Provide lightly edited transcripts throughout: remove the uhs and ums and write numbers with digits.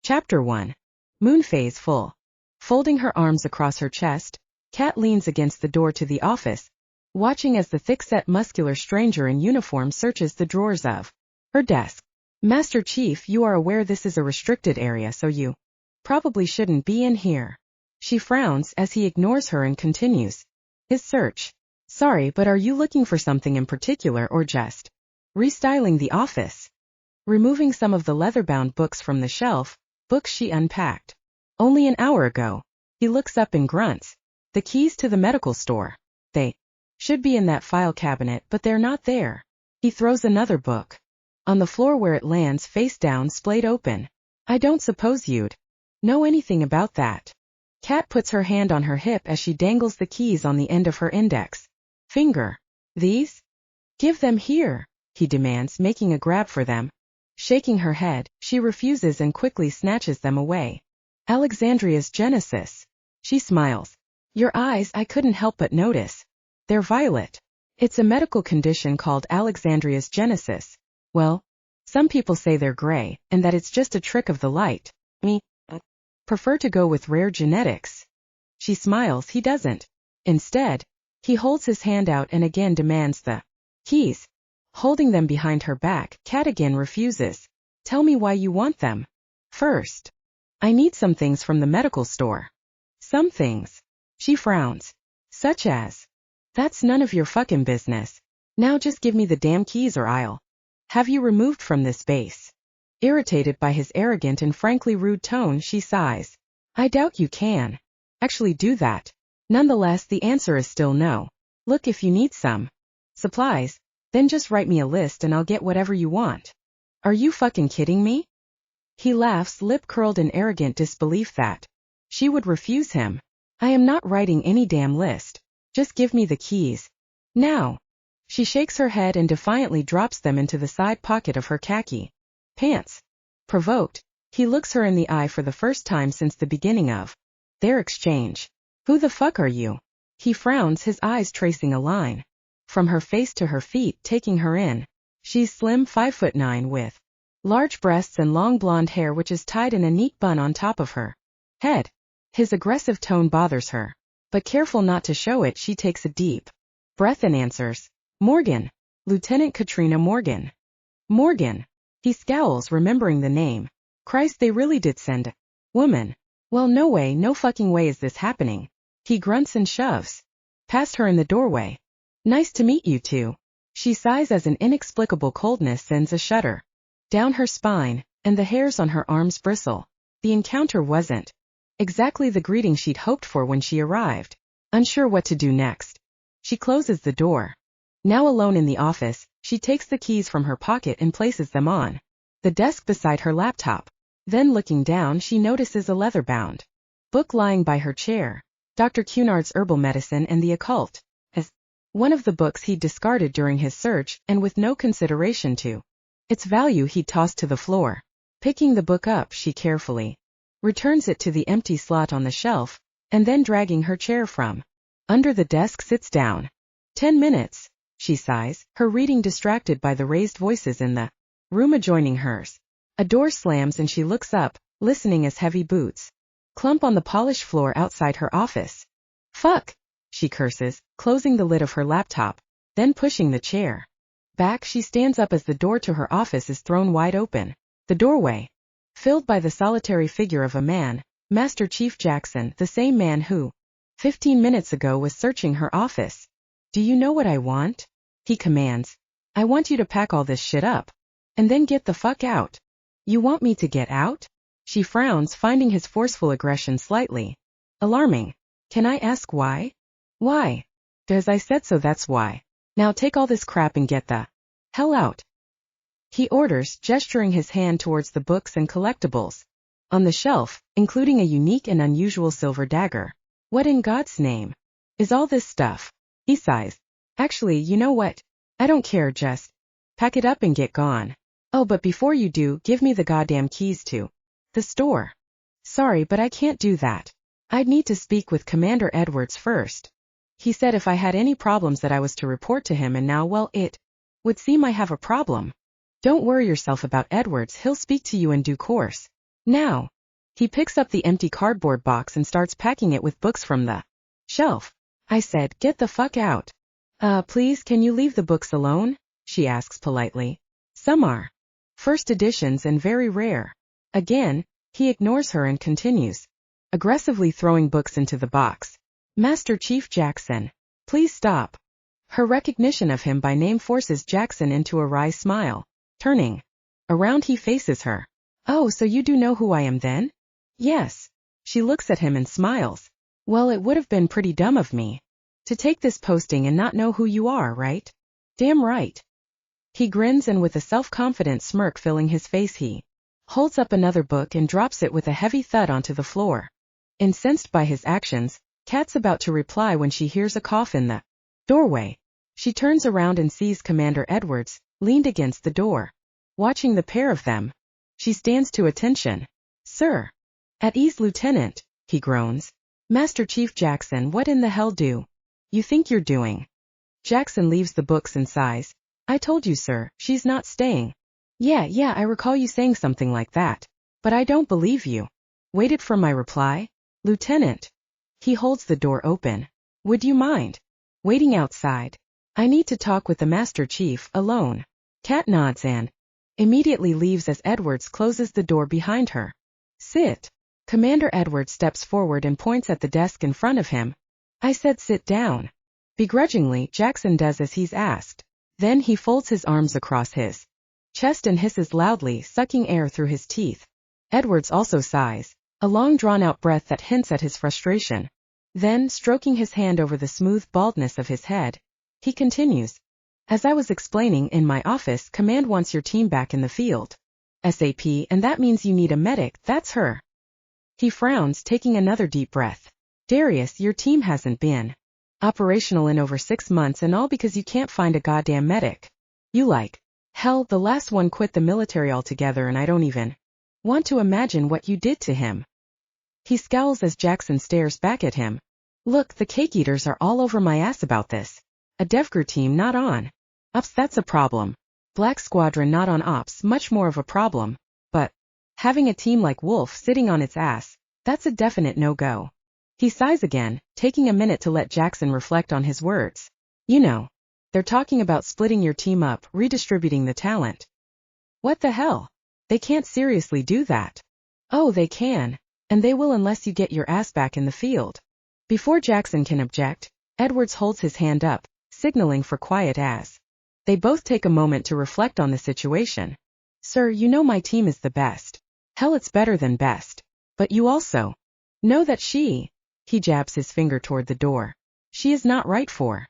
Chapter 1. Moon phase full. Folding her arms across her chest, Kat leans against the door to the office, watching as the thick-set muscular stranger in uniform searches the drawers of her desk. Master Chief, you are aware this is a restricted area, so you probably shouldn't be in here. She frowns as he ignores her and continues his search. Sorry, but are you looking for something in particular or just restyling the office? Removing some of the leather-bound books from the shelf, books she unpacked only an hour ago, he looks up and grunts. The keys to the medical store. They should be in that file cabinet, but they're not there. He throws another book on the floor where it lands face down, splayed open. I don't suppose you'd know anything about that. Kat puts her hand on her hip as she dangles the keys on the end of her index finger. These? Give them here, he demands, making a grab for them. Shaking her head, she refuses and quickly snatches them away. Alexandria's Genesis. She smiles. Your eyes, I couldn't help but notice. They're violet. It's a medical condition called Alexandria's Genesis. Well, some people say they're gray, and that it's just a trick of the light. Me prefer to go with rare genetics. She smiles, he doesn't. Instead, he holds his hand out and again demands the keys. Holding them behind her back, Kat again refuses. Tell me why you want them. First, I need some things from the medical store. Some things. She frowns. Such as? That's none of your fucking business. Now just give me the damn keys or I'll have you removed from this base. Irritated by his arrogant and frankly rude tone, she sighs. I doubt you can actually do that. Nonetheless, the answer is still no. Look, if you need some supplies, then just write me a list and I'll get whatever you want. Are you fucking kidding me? He laughs, lip curled in arrogant disbelief that she would refuse him. I am not writing any damn list. Just give me the keys. Now. She shakes her head and defiantly drops them into the side pocket of her khaki pants. Provoked, he looks her in the eye for the first time since the beginning of their exchange. Who the fuck are you? He frowns, his eyes tracing a line from her face to her feet, taking her in. She's slim, 5'9" with large breasts and long blonde hair which is tied in a neat bun on top of her head. His aggressive tone bothers her, but careful not to show it, she takes a deep breath and answers. Morgan. Lieutenant Katrina Morgan. Morgan. He scowls, remembering the name. Christ, they really did send a woman. Well, no way, no fucking way is this happening. He grunts and shoves past her in the doorway. Nice to meet you two. She sighs as an inexplicable coldness sends a shudder down her spine, and the hairs on her arms bristle. The encounter wasn't exactly the greeting she'd hoped for when she arrived. Unsure what to do next, she closes the door. Now alone in the office, she takes the keys from her pocket and places them on the desk beside her laptop. Then looking down, she notices a leather-bound book lying by her chair. Dr. Cunard's Herbal Medicine and the Occult. As one of the books he'd discarded during his search, and with no consideration to its value he'd tossed to the floor. Picking the book up, she carefully returns it to the empty slot on the shelf, and then dragging her chair from under the desk sits down. 10 minutes, she sighs, her reading distracted by the raised voices in the room adjoining hers. A door slams and she looks up, listening as heavy boots clump on the polished floor outside her office. Fuck, she curses, closing the lid of her laptop, then pushing the chair back. She stands up as the door to her office is thrown wide open. The doorway filled by the solitary figure of a man, Master Chief Jackson, the same man who 15 minutes ago was searching her office. Do you know what I want? He commands. I want you to pack all this shit up and then get the fuck out. You want me to get out? She frowns, finding his forceful aggression slightly alarming. Can I ask why? Why? Because I said so, that's why. Now take all this crap and get the hell out. He orders, gesturing his hand towards the books and collectibles on the shelf, including a unique and unusual silver dagger. What in God's name is all this stuff? He sighs. Actually, you know what? I don't care, just pack it up and get gone. Oh, but before you do, give me the goddamn keys to the store. Sorry, but I can't do that. I'd need to speak with Commander Edwards first. He said if I had any problems that I was to report to him, and now, well, it would seem I have a problem. Don't worry yourself about Edwards, he'll speak to you in due course. Now, He picks up the empty cardboard box and starts packing it with books from the shelf. I said, get the fuck out. Please, can you leave the books alone? She asks politely. Some are first editions and very rare. Again, he ignores her and continues, aggressively throwing books into the box. Master Chief Jackson, please stop. Her recognition of him by name forces Jackson into a wry smile. Turning around, he faces her. Oh, so you do know who I am then? Yes. She looks at him and smiles. Well, it would have been pretty dumb of me to take this posting and not know who you are, right? Damn right. He grins, and with a self-confident smirk filling his face, he holds up another book and drops it with a heavy thud onto the floor. Incensed by his actions, Kat's about to reply when she hears a cough in the doorway. She turns around and sees Commander Edwards, leaned against the door. Watching the pair of them, she stands to attention. Sir. At ease, Lieutenant, he groans. Master Chief Jackson, what in the hell do you think you're doing? Jackson leaves the books and sighs. I told you, sir, she's not staying. Yeah, I recall you saying something like that. But I don't believe you. Waited for my reply? Lieutenant. He holds the door open. Would you mind waiting outside? I need to talk with the Master Chief, alone. Kat nods and immediately leaves as Edwards closes the door behind her. Sit. Commander Edwards steps forward and points at the desk in front of him. I said sit down. Begrudgingly, Jackson does as he's asked. Then he folds his arms across his chest and hisses loudly, sucking air through his teeth. Edwards also sighs, a long drawn-out breath that hints at his frustration. Then, stroking his hand over the smooth baldness of his head, he continues. As I was explaining in my office, Command wants your team back in the field. SAP, and that means you need a medic, that's her. He frowns, taking another deep breath. Darius, your team hasn't been operational in over 6 months, and all because you can't find a goddamn medic. You like hell, the last one quit the military altogether, and I don't even want to imagine what you did to him. He scowls as Jackson stares back at him. Look, the cake eaters are all over my ass about this. A DevGru team not on ops, that's a problem. Black Squadron not on ops, much more of a problem. But having a team like Wolf sitting on its ass, that's a definite no-go. He sighs again, taking a minute to let Jackson reflect on his words. You know, they're talking about splitting your team up, redistributing the talent. What the hell? They can't seriously do that. Oh, they can. And they will unless you get your ass back in the field. Before Jackson can object, Edwards holds his hand up, signaling for quiet as they both take a moment to reflect on the situation. Sir, you know my team is the best. Hell, it's better than best. But you also know that he jabs his finger toward the door. She is not right for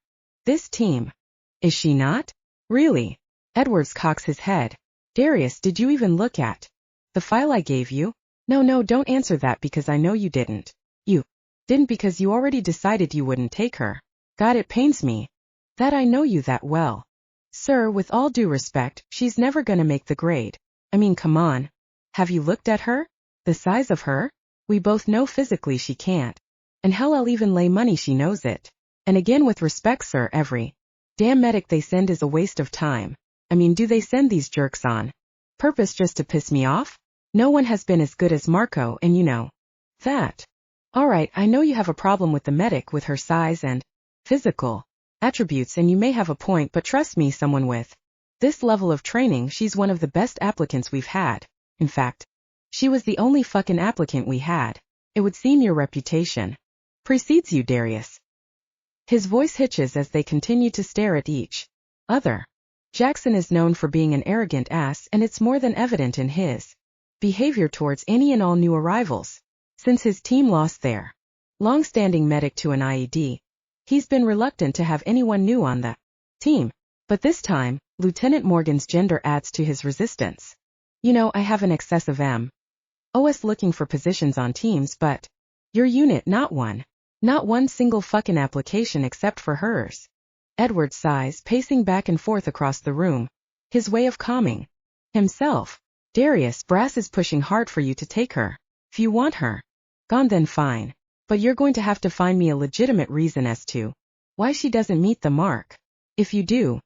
this team. Is she not? Really? Edwards cocks his head. Darius, did you even look at the file I gave you? No, don't answer that because I know you didn't. You didn't because you already decided you wouldn't take her. God, it pains me that I know you that well. Sir, with all due respect, she's never gonna make the grade. I mean, come on. Have you looked at her? The size of her? We both know physically she can't. And hell, I'll even lay money she knows it. And again, with respect, sir, every damn medic they send is a waste of time. I mean, do they send these jerks on purpose just to piss me off? No one has been as good as Marco, and you know that. Alright, I know you have a problem with the medic with her size and physical attributes, and you may have a point, but trust me, someone with this level of training, she's one of the best applicants we've had. In fact, she was the only fucking applicant we had. It would seem your reputation precedes you, Darius. His voice hitches as they continue to stare at each other. Jackson is known for being an arrogant ass, and it's more than evident in his behavior towards any and all new arrivals. Since his team lost their long-standing medic to an IED, he's been reluctant to have anyone new on the team. But this time, Lieutenant Morgan's gender adds to his resistance. You know, I have an excessive MOS looking for positions on teams, but your unit, not one single fucking application except for hers. Edward sighs, pacing back and forth across the room, his way of calming himself. Darius, Brass is pushing hard for you to take her. If you want her gone, then fine. But you're going to have to find me a legitimate reason as to why she doesn't meet the mark. If you do,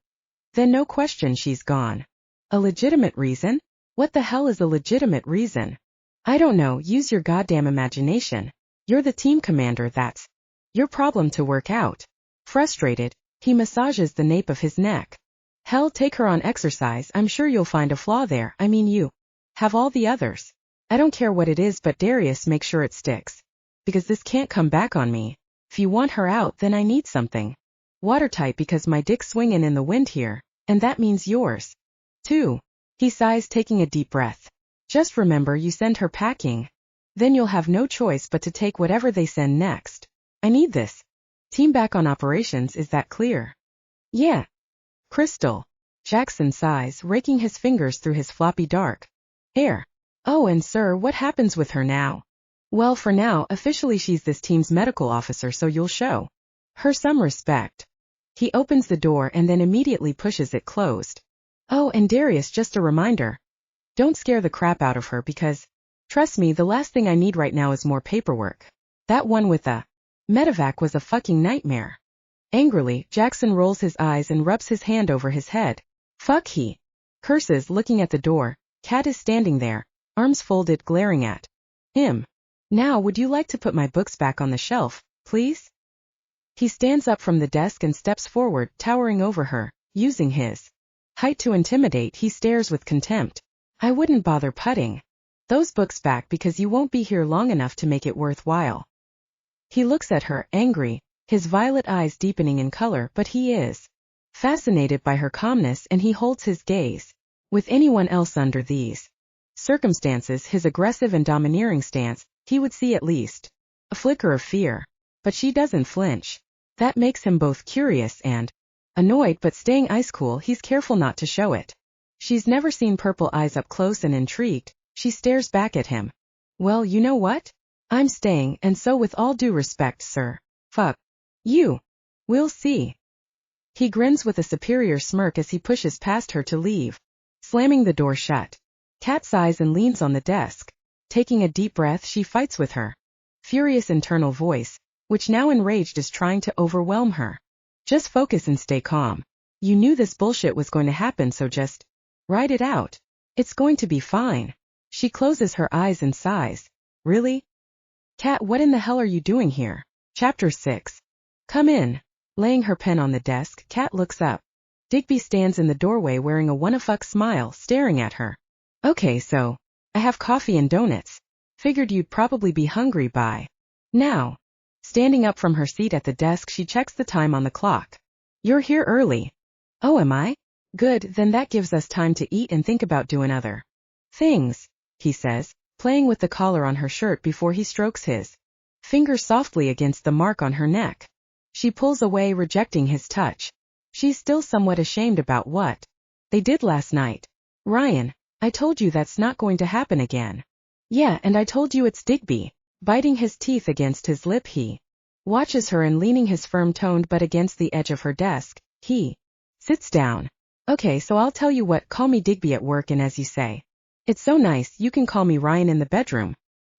then no question she's gone. A legitimate reason? What the hell is a legitimate reason? I don't know, use your goddamn imagination. You're the team commander, that's your problem to work out. Frustrated, he massages the nape of his neck. Hell, take her on exercise, I'm sure you'll find a flaw there, I mean you have all the others. I don't care what it is, but Darius, make sure it sticks. Because this can't come back on me. If you want her out, then I need something watertight, because my dick's swinging in the wind here, and that means yours too. He sighs, taking a deep breath. Just remember, you send her packing. Then you'll have no choice but to take whatever they send next. I need this. Team back on operations, is that clear? Yeah. Crystal. Jackson sighs, raking his fingers through his floppy dark hair. Oh, and sir, what happens with her now? Well, for now, officially she's this team's medical officer, so you'll show her some respect. He opens the door and then immediately pushes it closed. Oh, and Darius, just a reminder. Don't scare the crap out of her, because, trust me, the last thing I need right now is more paperwork. That one with the medevac was a fucking nightmare. Angrily, Jackson rolls his eyes and rubs his hand over his head. Fuck, he curses, looking at the door. Kat is standing there, arms folded, glaring at him. Now, would you like to put my books back on the shelf, please? He stands up from the desk and steps forward, towering over her. Using his height to intimidate, he stares with contempt. I wouldn't bother putting those books back because you won't be here long enough to make it worthwhile. He looks at her, angry, his violet eyes deepening in color, but he is fascinated by her calmness, and he holds his gaze. With anyone else under these circumstances, his aggressive and domineering stance, he would see at least a flicker of fear. But she doesn't flinch. That makes him both curious and annoyed, but staying ice cool, he's careful not to show it. She's never seen purple eyes up close, and intrigued, she stares back at him. Well, you know what? I'm staying, and so with all due respect, sir. Fuck you. We'll see. He grins with a superior smirk as he pushes past her to leave, slamming the door shut. Kat sighs and leans on the desk. Taking a deep breath, she fights with her furious internal voice, which now enraged is trying to overwhelm her. Just focus and stay calm. You knew this bullshit was going to happen, so just ride it out. It's going to be fine. She closes her eyes and sighs. Really? Kat, what in the hell are you doing here? Chapter 6. Come in. Laying her pen on the desk, Kat looks up. Digby stands in the doorway wearing a wanna-fuck smile, staring at her. Okay, so I have coffee and donuts. Figured you'd probably be hungry by now. Standing up from her seat at the desk, she checks the time on the clock. You're here early. Oh, am I? Good, then that gives us time to eat and think about doing other things, he says, playing with the collar on her shirt before he strokes his fingers softly against the mark on her neck. She pulls away, rejecting his touch. She's still somewhat ashamed about what they did last night. Ryan, I told you that's not going to happen again. Yeah, and I told you it's Digby. Biting his teeth against his lip, he watches her, and leaning his firm-toned butt against the edge of her desk, he sits down. Okay, so I'll tell you what, call me Digby at work, and as you say, it's so nice, you can call me Ryan in the bedroom.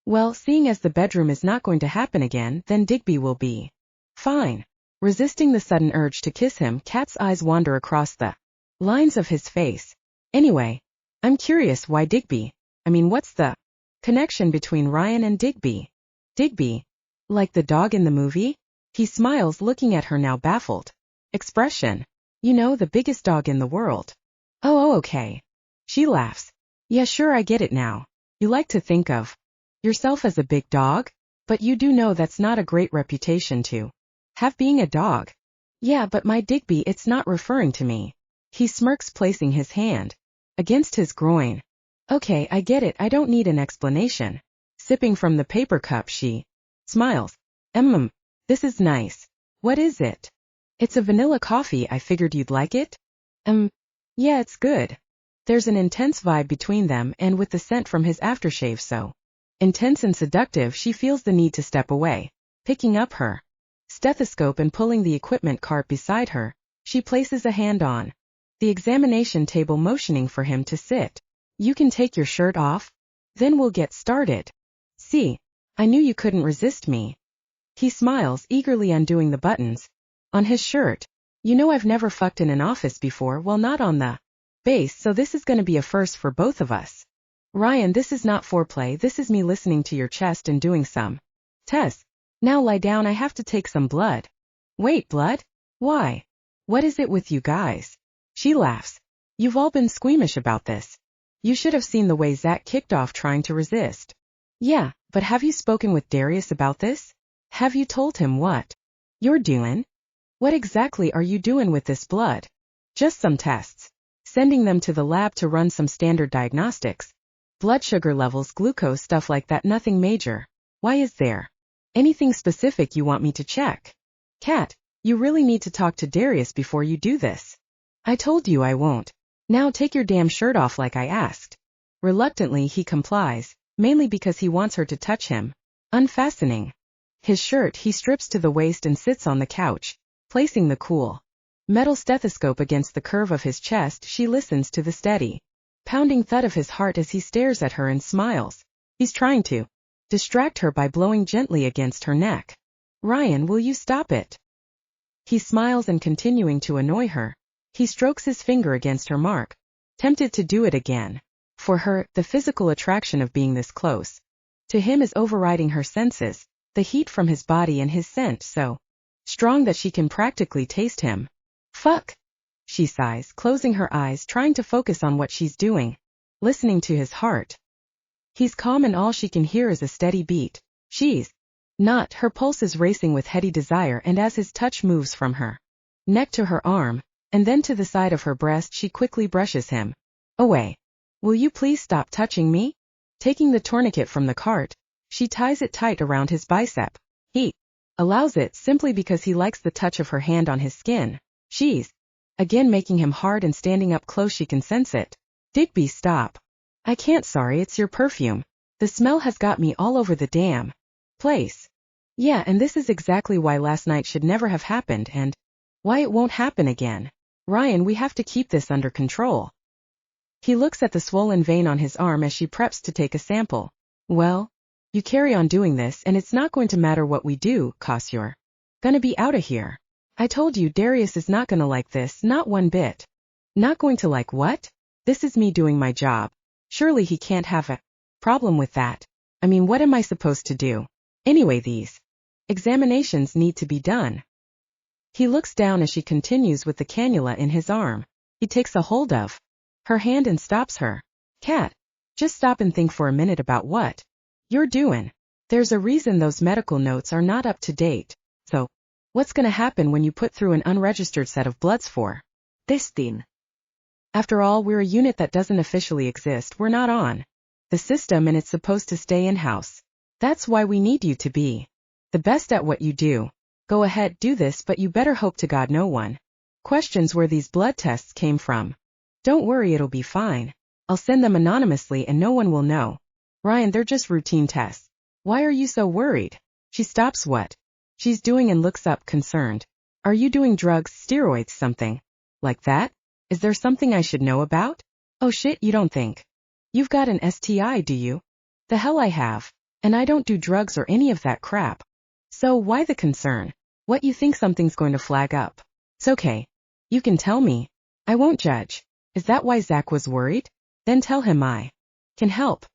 Well, seeing as the bedroom is not going to happen again, then Digby will be fine. Resisting the sudden urge to kiss him, Kat's eyes wander across the lines of his face. Anyway, I'm curious, why Digby? I mean, what's the connection between Ryan and Digby? Digby? Like the dog in the movie? He smiles, looking at her now, baffled expression. You know, the biggest dog in the world. Oh, okay. She laughs. Yeah, sure, I get it now. You like to think of yourself as a big dog? But you do know that's not a great reputation to have, being a dog. Yeah, but my Digby, it's not referring to me. He smirks, placing his hand against his groin. Okay, I get it, I don't need an explanation. Sipping from the paper cup, she smiles. This is nice. What is it? It's a vanilla coffee, I figured you'd like it. Yeah, it's good. There's an intense vibe between them, and with the scent from his aftershave so intense and seductive, she feels the need to step away. Picking up her stethoscope and pulling the equipment cart beside her, she places a hand on the examination table, motioning for him to sit. You can take your shirt off? Then we'll get started. See, I knew you couldn't resist me. He smiles, eagerly undoing the buttons on his shirt. You know, I've never fucked in an office before, well, not on the base, so this is going to be a first for both of us. Ryan, this is not foreplay, this is me listening to your chest and doing some. Tess. Now lie down, I have to take some blood. Wait, blood? Why? What is it with you guys? She laughs. You've all been squeamish about this. You should have seen the way Zach kicked off trying to resist. Yeah, but have you spoken with Darius about this? Have you told him what you're doing? What exactly are you doing with this blood? Just some tests. Sending them to the lab to run some standard diagnostics. Blood sugar levels, glucose, stuff like that, nothing major. Why is there anything specific you want me to check? Kat, you really need to talk to Darius before you do this. I told you I won't. Now take your damn shirt off like I asked. Reluctantly he complies, mainly because he wants her to touch him. Unfastening his shirt, he strips to the waist and sits on the couch, placing the cool metal stethoscope against the curve of his chest. She listens to the steady pounding thud of his heart as he stares at her and smiles. He's trying to distract her by blowing gently against her neck. Ryan, will you stop it? He smiles, and continuing to annoy her, he strokes his finger against her mark, tempted to do it again. For her, the physical attraction of being this close to him is overriding her senses, the heat from his body and his scent so strong that she can practically taste him. Fuck! She sighs, closing her eyes, trying to focus on what she's doing, listening to his heart. He's calm and all she can hear is a steady beat. She's not. Her pulse is racing with heady desire, and as his touch moves from her neck to her arm, and then to the side of her breast, she quickly brushes him away. Will you please stop touching me? Taking the tourniquet from the cart, she ties it tight around his bicep. He allows it simply because he likes the touch of her hand on his skin. She's again making him hard, and standing up close she can sense it. Digby, stop. I can't, sorry, it's your perfume. The smell has got me all over the damn place. Yeah, and this is exactly why last night should never have happened, and why it won't happen again. Ryan, we have to keep this under control. He looks at the swollen vein on his arm as she preps to take a sample. Well, you carry on doing this and it's not going to matter what we do, 'cause you're gonna be out of here. I told you Darius is not gonna like this, not one bit. Not going to like what? This is me doing my job. Surely he can't have a problem with that. I mean, what am I supposed to do? Anyway, these examinations need to be done. He looks down as she continues with the cannula in his arm. He takes a hold of her hand and stops her. Kat, just stop and think for a minute about what you're doing. There's a reason those medical notes are not up to date. So, what's gonna happen when you put through an unregistered set of bloods for this thing? After all, we're a unit that doesn't officially exist. We're not on the system, and it's supposed to stay in-house. That's why we need you to be the best at what you do. Go ahead, do this, but you better hope to God no one questions where these blood tests came from. Don't worry, it'll be fine. I'll send them anonymously and no one will know. Ryan, they're just routine tests. Why are you so worried? She stops what she's doing and looks up, concerned. Are you doing drugs, steroids, something like that? Is there something I should know about? Oh shit, you don't think you've got an STI, do you? The hell I have. And I don't do drugs or any of that crap. So why the concern? What, you think something's going to flag up? It's okay. You can tell me. I won't judge. Is that why Zach was worried? Then tell him I can help.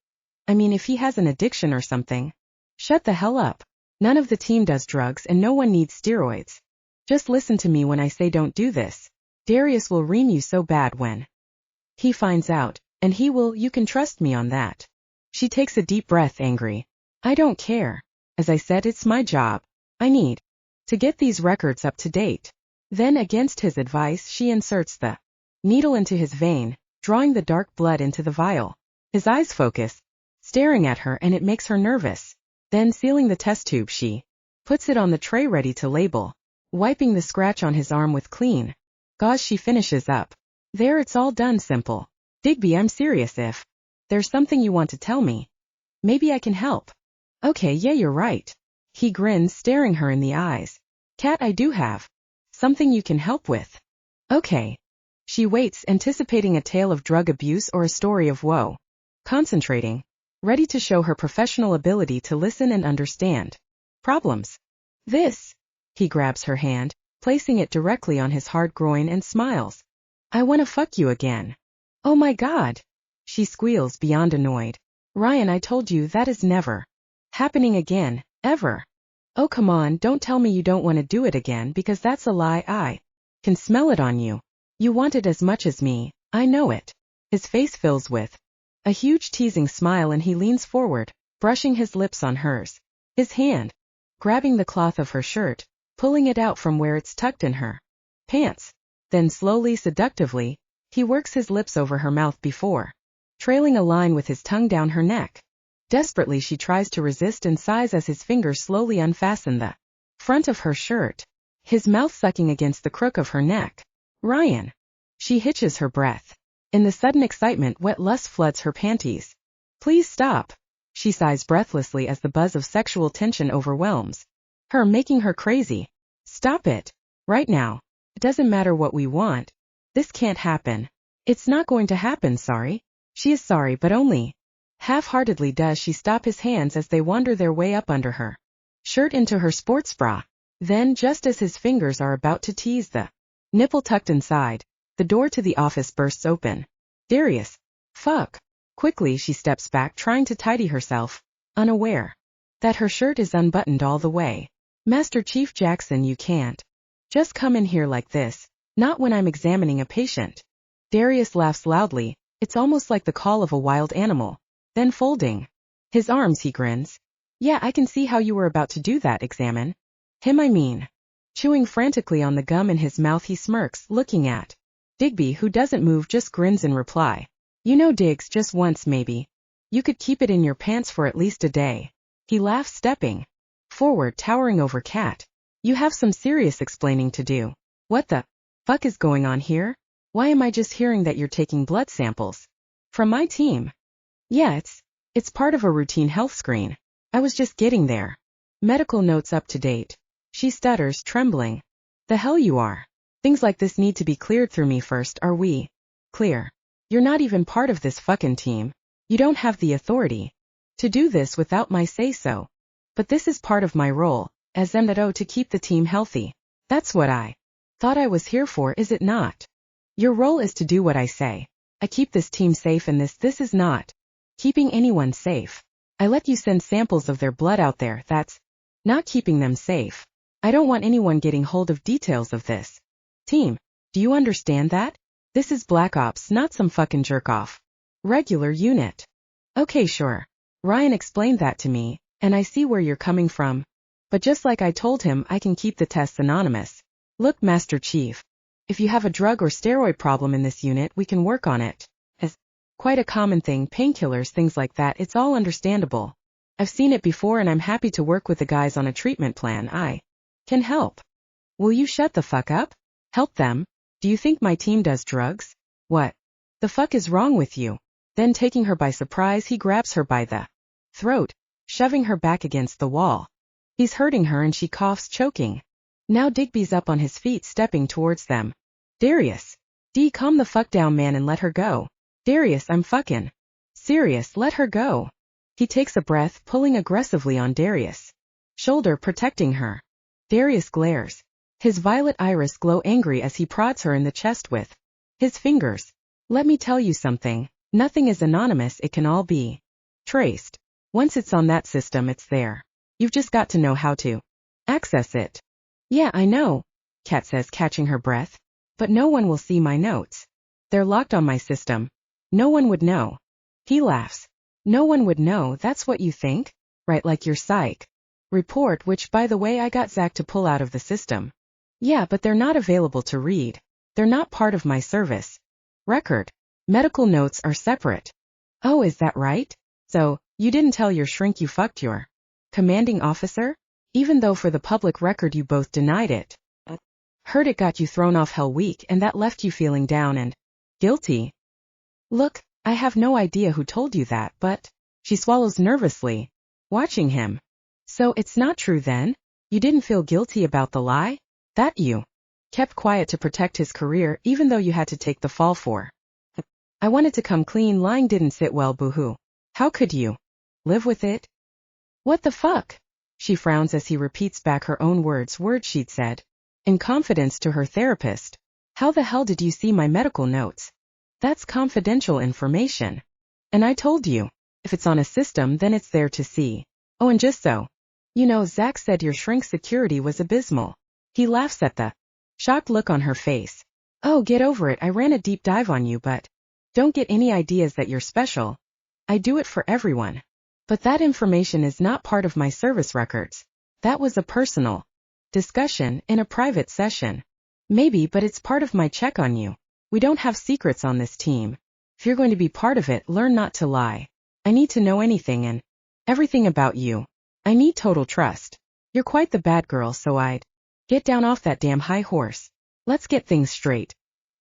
I mean, if he has an addiction or something. Shut the hell up. None of the team does drugs and no one needs steroids. Just listen to me when I say don't do this. Darius will ream you so bad when he finds out, and he will, you can trust me on that. She takes a deep breath, angry. I don't care. As I said, it's my job. I need to get these records up to date. Then, against his advice, she inserts the needle into his vein, drawing the dark blood into the vial. His eyes focus, staring at her, and it makes her nervous. Then, sealing the test tube, she puts it on the tray ready to label, wiping the scratch on his arm with clean gauze. She finishes up. There, it's all done, simple. Digby, I'm serious. If there's something you want to tell me, maybe I can help. Okay, yeah, you're right. He grins, staring her in the eyes. Kat, I do have something you can help with. Okay. She waits, anticipating a tale of drug abuse or a story of woe. Concentrating, ready to show her professional ability to listen and understand problems. This. He grabs her hand, placing it directly on his hard groin, and smiles. I wanna fuck you again. Oh my God. She squeals beyond annoyed. Ryan, I told you that is never happening again, ever. Oh come on, don't tell me you don't want to do it again because that's a lie. I can smell it on you. You want it as much as me, I know it. His face fills with a huge teasing smile and he leans forward, brushing his lips on hers. His hand grabbing the cloth of her shirt, pulling it out from where it's tucked in her pants. Then slowly, seductively, he works his lips over her mouth before trailing a line with his tongue down her neck. Desperately she tries to resist and sighs as his fingers slowly unfasten the front of her shirt, his mouth sucking against the crook of her neck. Ryan. She hitches her breath. In the sudden excitement, wet lust floods her panties. Please stop. She sighs breathlessly as the buzz of sexual tension overwhelms her, making her crazy. Stop it. Right now. It doesn't matter what we want. This can't happen. It's not going to happen, sorry. She is sorry, but only half-heartedly does she stop his hands as they wander their way up under her shirt into her sports bra. Then, just as his fingers are about to tease the nipple tucked inside, the door to the office bursts open. Darius. Fuck. Quickly she steps back, trying to tidy herself, unaware that her shirt is unbuttoned all the way. Master Chief Jackson, you can't just come in here like this, not when I'm examining a patient. Darius laughs loudly. It's almost like the call of a wild animal. Then folding his arms, he grins. Yeah, I can see how you were about to do that. Examine him, I mean. Chewing frantically on the gum in his mouth, he smirks, looking at Digby, who doesn't move, just grins in reply. You know, Diggs, just once maybe. You could keep it in your pants for at least a day. He laughs, stepping forward, towering over Kat. You have some serious explaining to do. What the fuck is going on here? Why am I just hearing that you're taking blood samples from my team? Yeah, it's part of a routine health screen. I was just getting there. Medical notes up to date. She stutters, trembling. The hell you are. Things like this need to be cleared through me first. Are we clear? You're not even part of this fucking team. You don't have the authority to do this without my say-so. But this is part of my role as MO to keep the team healthy. That's what I thought I was here for, is it not? Your role is to do what I say. I keep this team safe, and this is not keeping anyone safe. I let you send samples of their blood out there. That's not keeping them safe. I don't want anyone getting hold of details of this. Team, do you understand that? This is Black Ops, not some fucking jerk-off regular unit. Okay, sure. Ryan explained that to me, and I see where you're coming from. But just like I told him, I can keep the tests anonymous. Look, Master Chief. If you have a drug or steroid problem in this unit, we can work on it. It's quite a common thing, painkillers, things like that. It's all understandable. I've seen it before, and I'm happy to work with the guys on a treatment plan. I can help. Will you shut the fuck up? Help them? Do you think my team does drugs? What the fuck is wrong with you? Then, taking her by surprise, he grabs her by the throat, shoving her back against the wall. He's hurting her and she coughs, choking. Now Digby's up on his feet, stepping towards them. Darius. Calm the fuck down, man, and let her go. Darius, I'm fucking serious, let her go. He takes a breath, pulling aggressively on Darius' shoulder, protecting her. Darius glares. His violet iris glow angry as he prods her in the chest with his fingers. Let me tell you something. Nothing is anonymous, it can all be traced. Once it's on that system, it's there. You've just got to know how to access it. Yeah, I know, Kat says, catching her breath. But no one will see my notes. They're locked on my system. No one would know. He laughs. No one would know, that's what you think? Right, like your psych report, which, by the way, I got Zach to pull out of the system. Yeah, but they're not available to read. They're not part of my service record. Medical notes are separate. Oh, is that right? So, you didn't tell your shrink you fucked your commanding officer? Even though for the public record you both denied it. Heard it got you thrown off Hell Week, and that left you feeling down and guilty. Look, I have no idea who told you that, but she swallows nervously, watching him. So it's not true then? You didn't feel guilty about the lie? That you kept quiet to protect his career, even though you had to take the fall for. I wanted to come clean, lying didn't sit well, boo-hoo. How could you live with it? What the fuck? She frowns as he repeats back her own words she'd said in confidence to her therapist. How the hell did you see my medical notes? That's confidential information. And I told you, if it's on a system then it's there to see. Oh, and just so you know, Zach said your shrink's security was abysmal. He laughs at the shocked look on her face. Oh, get over it, I ran a deep dive on you, but don't get any ideas that you're special. I do it for everyone. But that information is not part of my service records. That was a personal discussion in a private session. Maybe, but it's part of my check on you. We don't have secrets on this team. If you're going to be part of it, learn not to lie. I need to know anything and everything about you. I need total trust. You're quite the bad girl, so I'd get down off that damn high horse. Let's get things straight.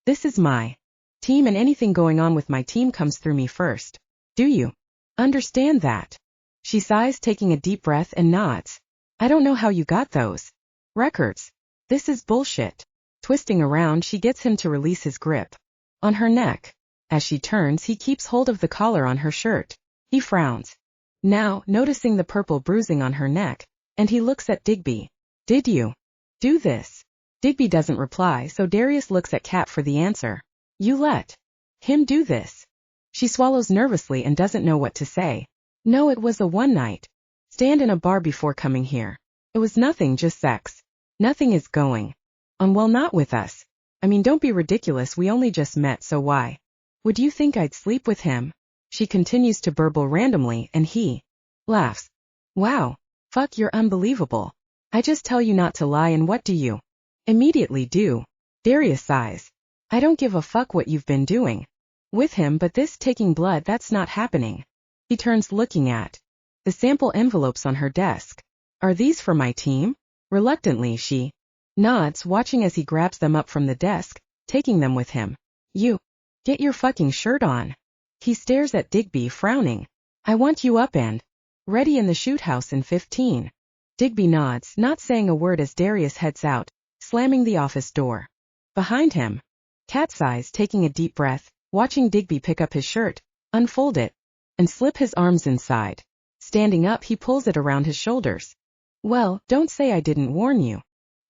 This is my team and anything going on with my team comes through me first. Do you understand that? She sighs, taking a deep breath, and nods. I don't know how you got those records. This is bullshit. Twisting around, she gets him to release his grip on her neck. As she turns, he keeps hold of the collar on her shirt. He frowns, now noticing the purple bruising on her neck, and he looks at Digby. Did you do this? Digby doesn't reply, so Darius looks at Kat for the answer. You let him do this? She swallows nervously and doesn't know what to say. No, it was a one-night stand in a bar before coming here. It was nothing, just sex. Nothing is going on, well, not with us. I mean, don't be ridiculous, we only just met, so why would you think I'd sleep with him? She continues to burble randomly, and he laughs. Wow. Fuck, you're unbelievable. I just tell you not to lie, and what do you immediately do? Darius sighs. I don't give a fuck what you've been doing with him, but this taking blood, that's not happening. He turns, looking at the sample envelopes on her desk. Are these for my team? Reluctantly, she nods, watching as he grabs them up from the desk, taking them with him. You get your fucking shirt on. He stares at Digby, frowning. I want you up and ready in the shoot house in 15. Digby nods, not saying a word as Darius heads out, slamming the office door behind him. Kat sighs, taking a deep breath, watching Digby pick up his shirt, unfold it, and slip his arms inside. Standing up, he pulls it around his shoulders. Well, don't say I didn't warn you.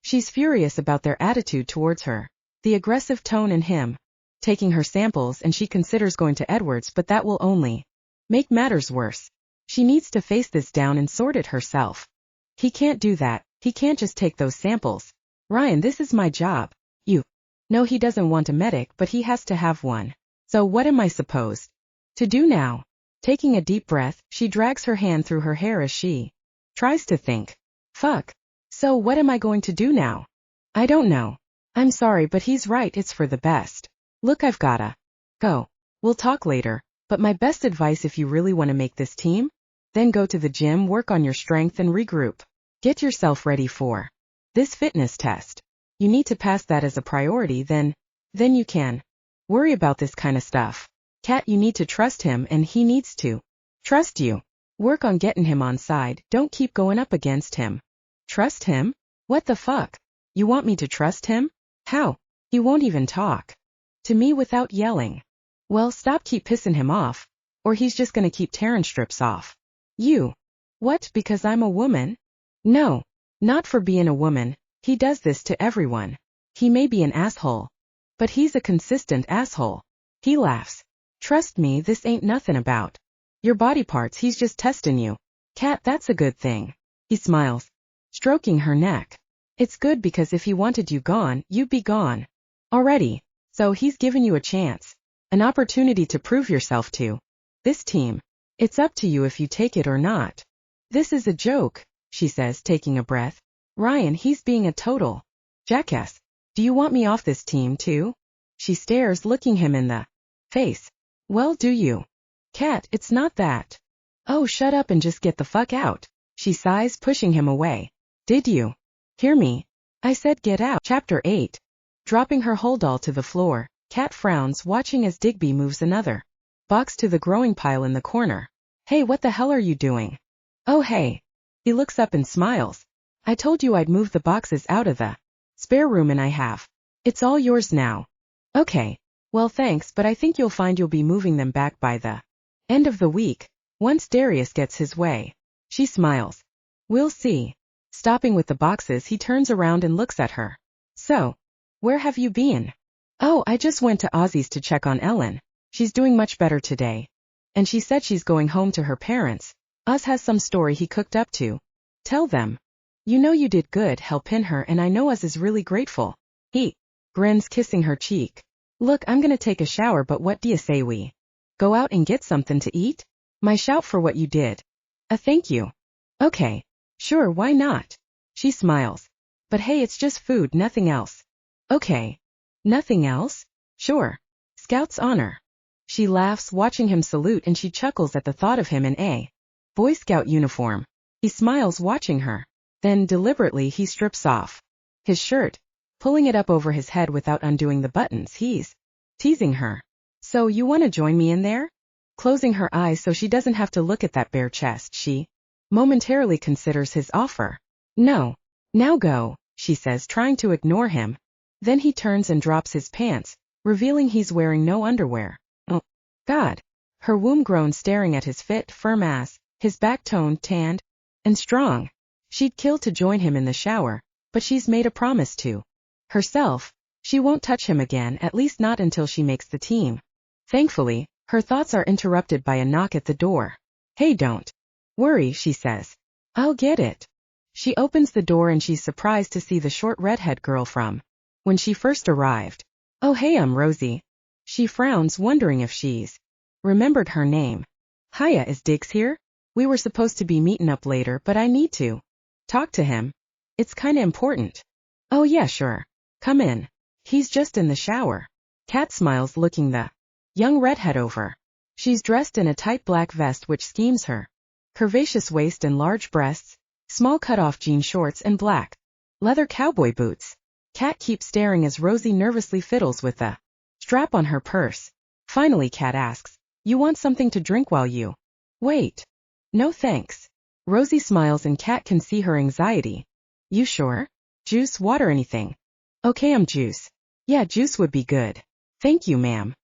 She's furious about their attitude towards her, the aggressive tone in him taking her samples, and she considers going to Edward's, but that will only make matters worse. She needs to face this down and sort it herself. He can't do that. He can't just take those samples. Ryan, this is my job. You know he doesn't want a medic, but he has to have one. So what am I supposed to do now? Taking a deep breath, she drags her hand through her hair as she tries to think. Fuck. So what am I going to do now? I don't know. I'm sorry, but he's right, it's for the best. Look, I've gotta go. We'll talk later, but my best advice, if you really want to make this team, then go to the gym, work on your strength, and regroup. Get yourself ready for this fitness test. You need to pass that as a priority, then you can worry about this kind of stuff. Kat, you need to trust him, and he needs to trust you. Work on getting him on side, don't keep going up against him. Trust him? What the fuck? You want me to trust him? How? He won't even talk to me without yelling. Well, keep pissing him off, or he's just gonna keep tearing strips off you. What, because I'm a woman? No, not for being a woman. He does this to everyone. He may be an asshole, but he's a consistent asshole. He laughs. Trust me, this ain't nothing about your body parts, he's just testing you. Kat, that's a good thing. He smiles, stroking her neck. It's good, because if he wanted you gone, you'd be gone already. So he's given you a chance, an opportunity to prove yourself to this team. It's up to you if you take it or not. This is a joke, she says, taking a breath. Ryan, he's being a total jackass. Do you want me off this team too? She stares, looking him in the face. Well, do you? Kat, it's not that. Oh, shut up and just get the fuck out. She sighs, pushing him away. Did you hear me? I said get out. Chapter 8. Dropping her holdall to the floor, Kat frowns, watching as Digby moves another box to the growing pile in the corner. Hey, what the hell are you doing? Oh, hey. He looks up and smiles. I told you I'd move the boxes out of the spare room, and I have. It's all yours now. Okay. Well, thanks, but I think you'll find you'll be moving them back by the end of the week, once Darius gets his way. She smiles. We'll see. Stopping with the boxes, he turns around and looks at her. So, where have you been? Oh, I just went to Ozzy's to check on Ellen. She's doing much better today. And she said she's going home to her parents. Oz has some story he cooked up to tell them. You know you did good, help pin her, and I know Oz is really grateful. He grins, kissing her cheek. Look, I'm gonna take a shower, but what do you say we go out and get something to eat? My shout for what you did. A thank you. Okay. Sure, why not? She smiles. But hey, it's just food, nothing else. Okay. Nothing else? Sure. Scout's honor. She laughs, watching him salute, and she chuckles at the thought of him in a Boy Scout uniform. He smiles, watching her. Then, deliberately, he strips off his shirt, pulling it up over his head without undoing the buttons. He's teasing her. So you want to join me in there? Closing her eyes so she doesn't have to look at that bare chest, she momentarily considers his offer. No. Now go, she says, trying to ignore him. Then he turns and drops his pants, revealing he's wearing no underwear. Oh, God. Her womb groans, staring at his fit, firm ass, his back toned, tanned, and strong. She'd kill to join him in the shower, but she's made a promise to herself. She won't touch him again, at least not until she makes the team. Thankfully, her thoughts are interrupted by a knock at the door. Hey, don't worry, she says. I'll get it. She opens the door and she's surprised to see the short redhead girl from when she first arrived. Oh hey, I'm Rosie. She frowns, wondering if she's remembered her name. Hiya, is Diggs here? We were supposed to be meeting up later, but I need to talk to him. It's kinda important. Oh yeah, sure. Come in. He's just in the shower. Kat smiles, looking the young redhead over. She's dressed in a tight black vest which schemes her curvaceous waist and large breasts, small cut-off jean shorts and black leather cowboy boots. Kat keeps staring as Rosie nervously fiddles with the strap on her purse. Finally, Kat asks, you want something to drink while you wait? No thanks. Rosie smiles and Kat can see her anxiety. You sure? Juice, water, anything? Okay, I'm juice. Yeah, juice would be good. Thank you, ma'am.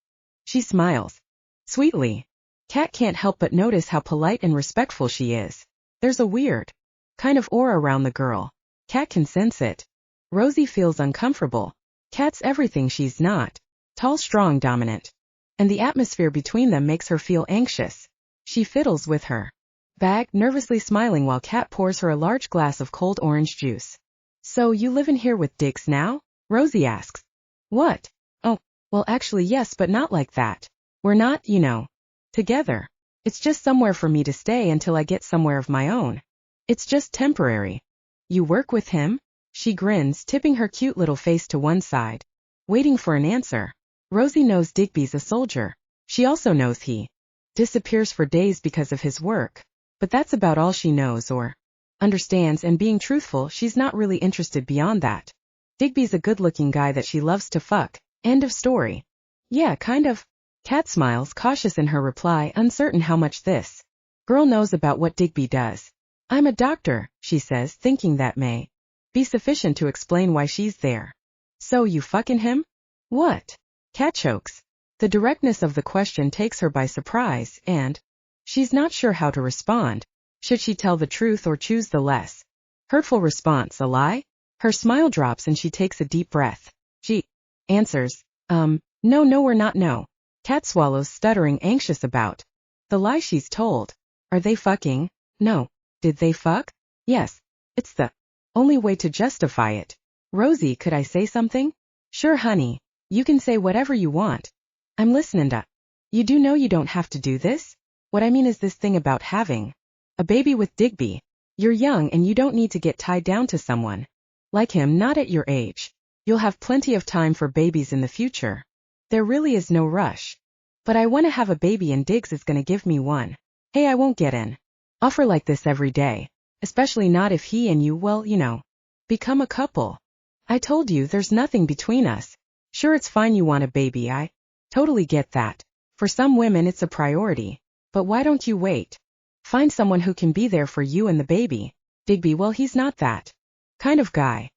She smiles sweetly. Kat can't help but notice how polite and respectful she is. There's a weird kind of aura around the girl. Kat can sense it. Rosie feels uncomfortable. Kat's everything she's not. Tall, strong, dominant. And the atmosphere between them makes her feel anxious. She fiddles with her bag, nervously smiling while Kat pours her a large glass of cold orange juice. So you live in here with Diggs now? Rosie asks. What? Oh, well actually yes, but not like that. We're not, you know, together. It's just somewhere for me to stay until I get somewhere of my own. It's just temporary. You work with him? She grins, tipping her cute little face to one side, waiting for an answer. Rosie knows Digby's a soldier. She also knows he disappears for days because of his work. But that's about all she knows or understands, and being truthful, she's not really interested beyond that. Digby's a good-looking guy that she loves to fuck. End of story. Yeah, kind of. Kat smiles, cautious in her reply, uncertain how much this girl knows about what Digby does. I'm a doctor, she says, thinking that may be sufficient to explain why she's there. So you fucking him? What? Kat chokes. The directness of the question takes her by surprise, and she's not sure how to respond. Should she tell the truth or choose the less hurtful response, a lie? Her smile drops and she takes a deep breath. She answers, no, we're not, no. Kat swallows, stuttering, anxious about the lie she's told. Are they fucking? No. Did they fuck? Yes. It's the only way to justify it. Rosie, could I say something? Sure, honey. You can say whatever you want. I'm listening to. You do know you don't have to do this? What I mean is this thing about having a baby with Digby. You're young and you don't need to get tied down to someone like him, not at your age. You'll have plenty of time for babies in the future. There really is no rush. But I want to have a baby and Diggs is gonna give me one. Hey, I won't get an offer like this every day. Especially not if he and you, well, you know, become a couple. I told you there's nothing between us. Sure, it's fine you want a baby, I totally get that. For some women it's a priority. But why don't you wait? Find someone who can be there for you and the baby. Digby, well, he's not that kind of guy.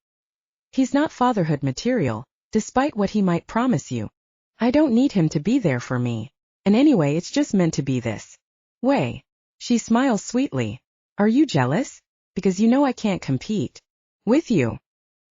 He's not fatherhood material, despite what he might promise you. I don't need him to be there for me. And anyway, it's just meant to be this way. She smiles sweetly. Are you jealous? Because you know I can't compete with you.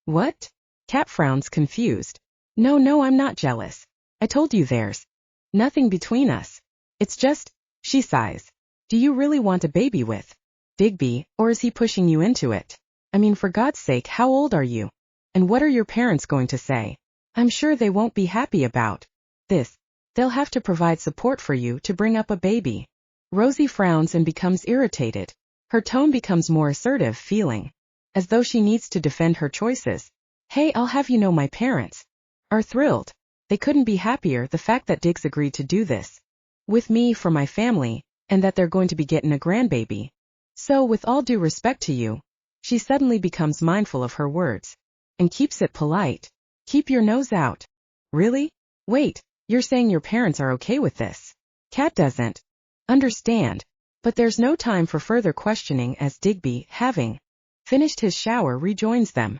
What? Kat frowns, confused. No, I'm not jealous. I told you there's nothing between us. It's just, She sighs. Do you really want a baby with Digby, or is he pushing you into it? I mean, for God's sake, how old are you? And what are your parents going to say? I'm sure they won't be happy about this. They'll have to provide support for you to bring up a baby. Rosie frowns and becomes irritated. Her tone becomes more assertive, feeling as though she needs to defend her choices. Hey, I'll have you know my parents are thrilled. They couldn't be happier the fact that Diggs agreed to do this with me for my family, and that they're going to be getting a grandbaby. So, with all due respect to you, she suddenly becomes mindful of her words and keeps it polite. Keep your nose out. Really? Wait, you're saying your parents are okay with this? Kat doesn't understand, but there's no time for further questioning as Digby, having finished his shower, rejoins them.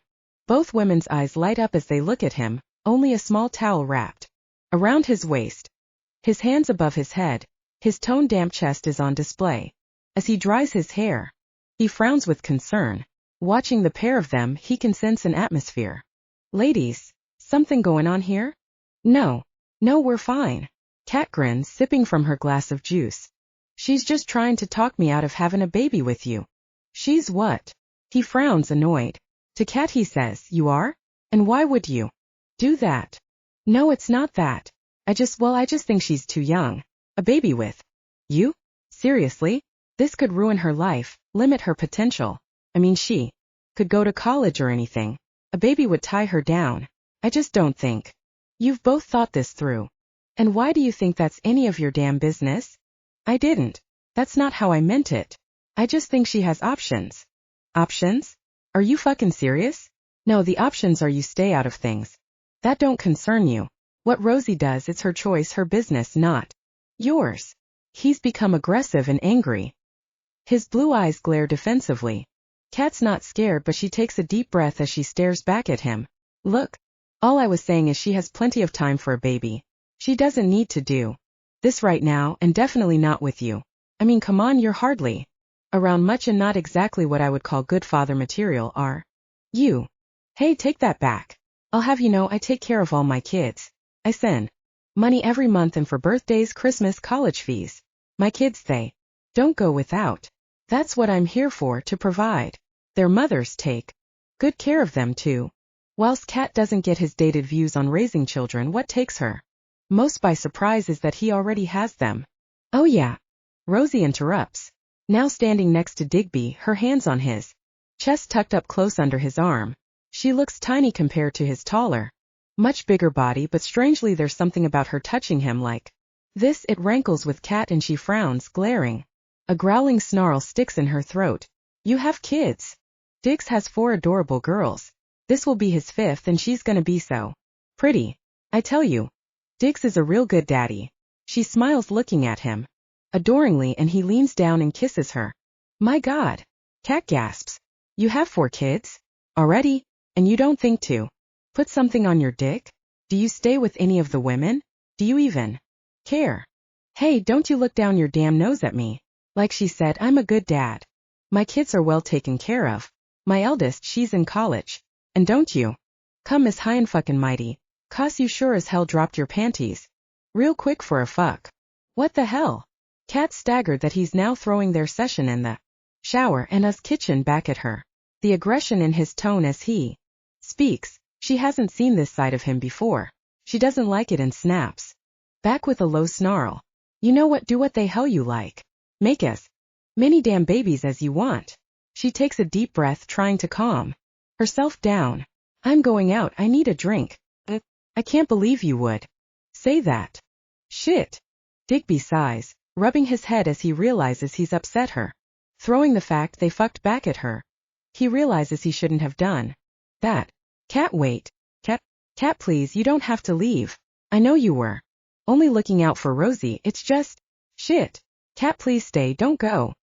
Both women's eyes light up as they look at him, only a small towel wrapped around his waist. His hands above his head, his tone-damp chest is on display. As he dries his hair, he frowns with concern. Watching the pair of them, he can sense an atmosphere. Ladies, something going on here? No, we're fine. Kat grins, sipping from her glass of juice. She's just trying to talk me out of having a baby with you. She's what? He frowns, annoyed. To Kat he says, you are? And why would you do that? No, it's not that. I just think she's too young. A baby with you? Seriously? This could ruin her life, limit her potential. I mean, she could go to college or anything. A baby would tie her down. I just don't think you've both thought this through. And why do you think that's any of your damn business? I didn't. That's not how I meant it. I just think she has options. Options? Are you fucking serious? No, the options are you stay out of things that don't concern you. What Rosie does, it's her choice, her business, not yours. He's become aggressive and angry. His blue eyes glare defensively. Kat's not scared, but she takes a deep breath as she stares back at him. Look, all I was saying is she has plenty of time for a baby. She doesn't need to do this right now, and definitely not with you. I mean, come on, you're hardly around much and not exactly what I would call good father material, are you? Hey, take that back. I'll have you know I take care of all my kids. I send money every month, and for birthdays, Christmas, college fees. My kids, they don't go without. That's what I'm here for, to provide. Their mothers take good care of them too. Whilst Kat doesn't get his dated views on raising children, what takes her most by surprise is that he already has them. Oh yeah. Rosie interrupts. Now standing next to Digby, her hands on his chest tucked up close under his arm. She looks tiny compared to his taller, much bigger body, but strangely there's something about her touching him like this. It rankles with Kat and she frowns, glaring. A growling snarl sticks in her throat. You have kids. Diggs has 4 adorable girls. This will be his 5th, and she's gonna be so pretty. I tell you, Diggs is a real good daddy. She smiles, looking at him adoringly, and he leans down and kisses her. My God. Kat gasps. You have 4 kids? Already? And you don't think to put something on your dick? Do you stay with any of the women? Do you even care? Hey, don't you look down your damn nose at me. Like she said, I'm a good dad. My kids are well taken care of. My eldest, she's in college. And don't you come as high and fucking mighty, 'cause you sure as hell dropped your panties real quick for a fuck. What the hell? Kat staggered that he's now throwing their session in the shower and us kitchen back at her. The aggression in his tone as he speaks, she hasn't seen this side of him before. She doesn't like it and snaps back with a low snarl. You know what, do what the hell you like. Make as many damn babies as you want. She takes a deep breath, trying to calm herself down. I'm going out, I need a drink. I can't believe you would say that. Shit. Digby sighs, rubbing his head as he realizes he's upset her, throwing the fact they fucked back at her. He realizes he shouldn't have done that. Kat, wait. Kat, please, you don't have to leave. I know you were only looking out for Rosie, it's just shit. Kat, please stay, don't go.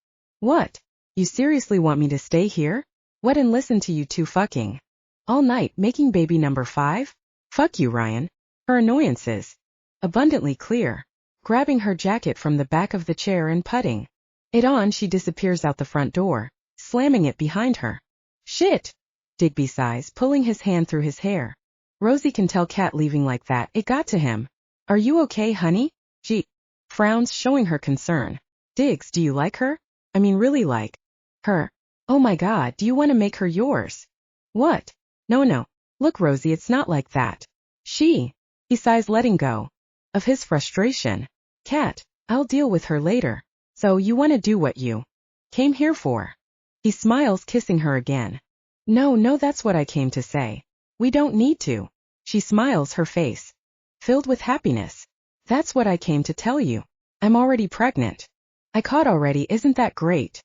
What? You seriously want me to stay here? What, and listen to you two fucking all night, making baby number 5? Fuck you, Ryan. Her annoyance is abundantly clear. Grabbing her jacket from the back of the chair and putting it on, she disappears out the front door, slamming it behind her. Shit. Digby sighs, pulling his hand through his hair. Rosie can tell Kat leaving like that, it got to him. Are you okay, honey? She frowns, showing her concern. Diggs, do you like her? I mean really like her. Oh my god, do you want to make her yours? What? No. Look, Rosie, it's not like that. He sighs, letting go of his frustration. Cat, I'll deal with her later. So you want to do what you came here for? He smiles, kissing her again. No, that's what I came to say. We don't need to. She smiles, her face filled with happiness. That's what I came to tell you. I'm already pregnant. I caught already, isn't that great?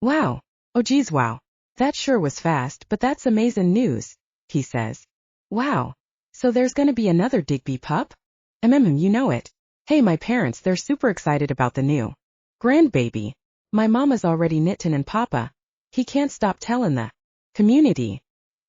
Wow. Oh geez, wow. That sure was fast, but that's amazing news, he says. Wow. So there's gonna be another Digby pup? You know it. Hey, my parents, they're super excited about the new grandbaby. My mama's already knittin' and papa. He can't stop tellin' the community.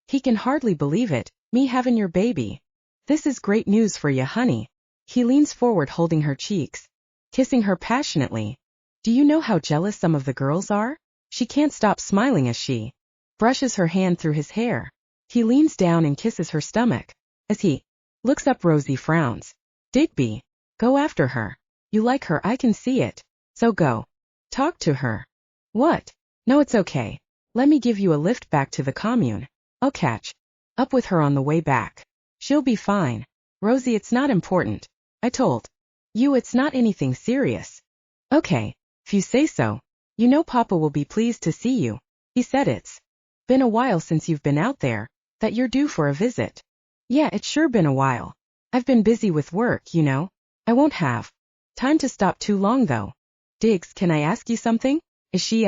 He can hardly believe it, me having your baby. This is great news for ya, honey. He leans forward, holding her cheeks, kissing her passionately. Do you know how jealous some of the girls are? She can't stop smiling as she brushes her hand through his hair. He leans down and kisses her stomach. As he looks up, Rosie frowns. Digby, go after her. You like her, I can see it. So go. Talk to her. What? No, it's okay. Let me give you a lift back to the commune. I'll catch up with her on the way back. She'll be fine. Rosie, it's not important. I told you it's not anything serious. Okay, if you say so. You know Papa will be pleased to see you. He said it's been a while since you've been out there, that you're due for a visit. Yeah, it's sure been a while. I've been busy with work, you know. I won't have time to stop too long though. Diggs, can I ask you something? Is she,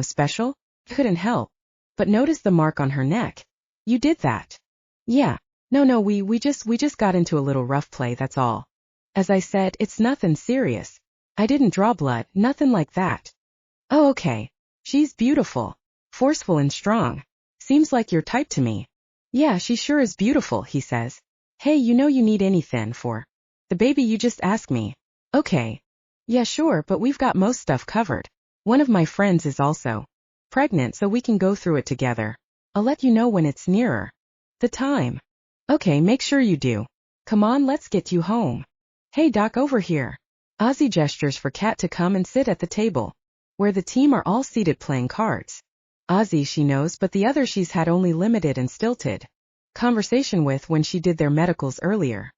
special? Couldn't help but notice the mark on her neck. You did that? Yeah. No, we just got into a little rough play, that's all. As I said, it's nothing serious. I didn't draw blood, nothing like that. Oh, okay. She's beautiful, forceful and strong. Seems like your type to me. Yeah, she sure is beautiful, he says. Hey, you need anything for the baby, you just ask me. Okay. Yeah, sure, but we've got most stuff covered. One of my friends is also pregnant, so we can go through it together. I'll let you know when it's nearer the time. Okay, make sure you do. Come on, let's get you home. Hey, Doc, over here. Ozzy gestures for Kat to come and sit at the table, where the team are all seated playing cards. Ozzy she knows, but the other she's had only limited and stilted conversation with when she did their medicals earlier.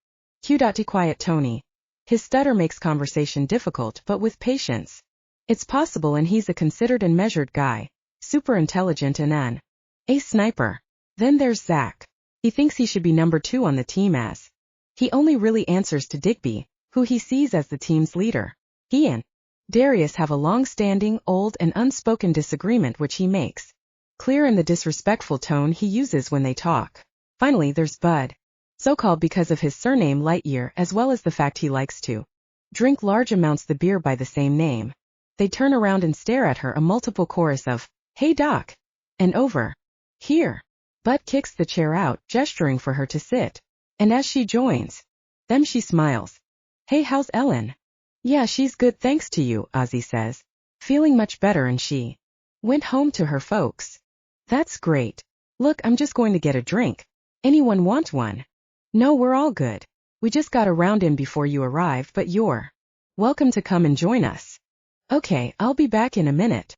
Q.T. Quiet Tony. His stutter makes conversation difficult, but with patience it's possible, and he's a considered and measured guy, super intelligent and an ace sniper. Then there's Zach. He thinks he should be number 2 on the team, as he only really answers to Digby, who he sees as the team's leader. He and Darius have a long-standing, old and unspoken disagreement which he makes clear in the disrespectful tone he uses when they talk. Finally, there's Bud, so-called because of his surname Lightyear, as well as the fact he likes to drink large amounts the beer by the same name. They turn around and stare at her, a multiple chorus of, "Hey Doc!" and "Over here." Bud kicks the chair out, gesturing for her to sit. And as she joins them, she smiles. "Hey, how's Ellen?" "Yeah, she's good, thanks to you," Ozzy says, feeling much better, and she went home to her folks. "That's great. Look, I'm just going to get a drink. Anyone want one?" "No, we're all good. We just got around in before you arrived, but you're welcome to come and join us." "Okay, I'll be back in a minute."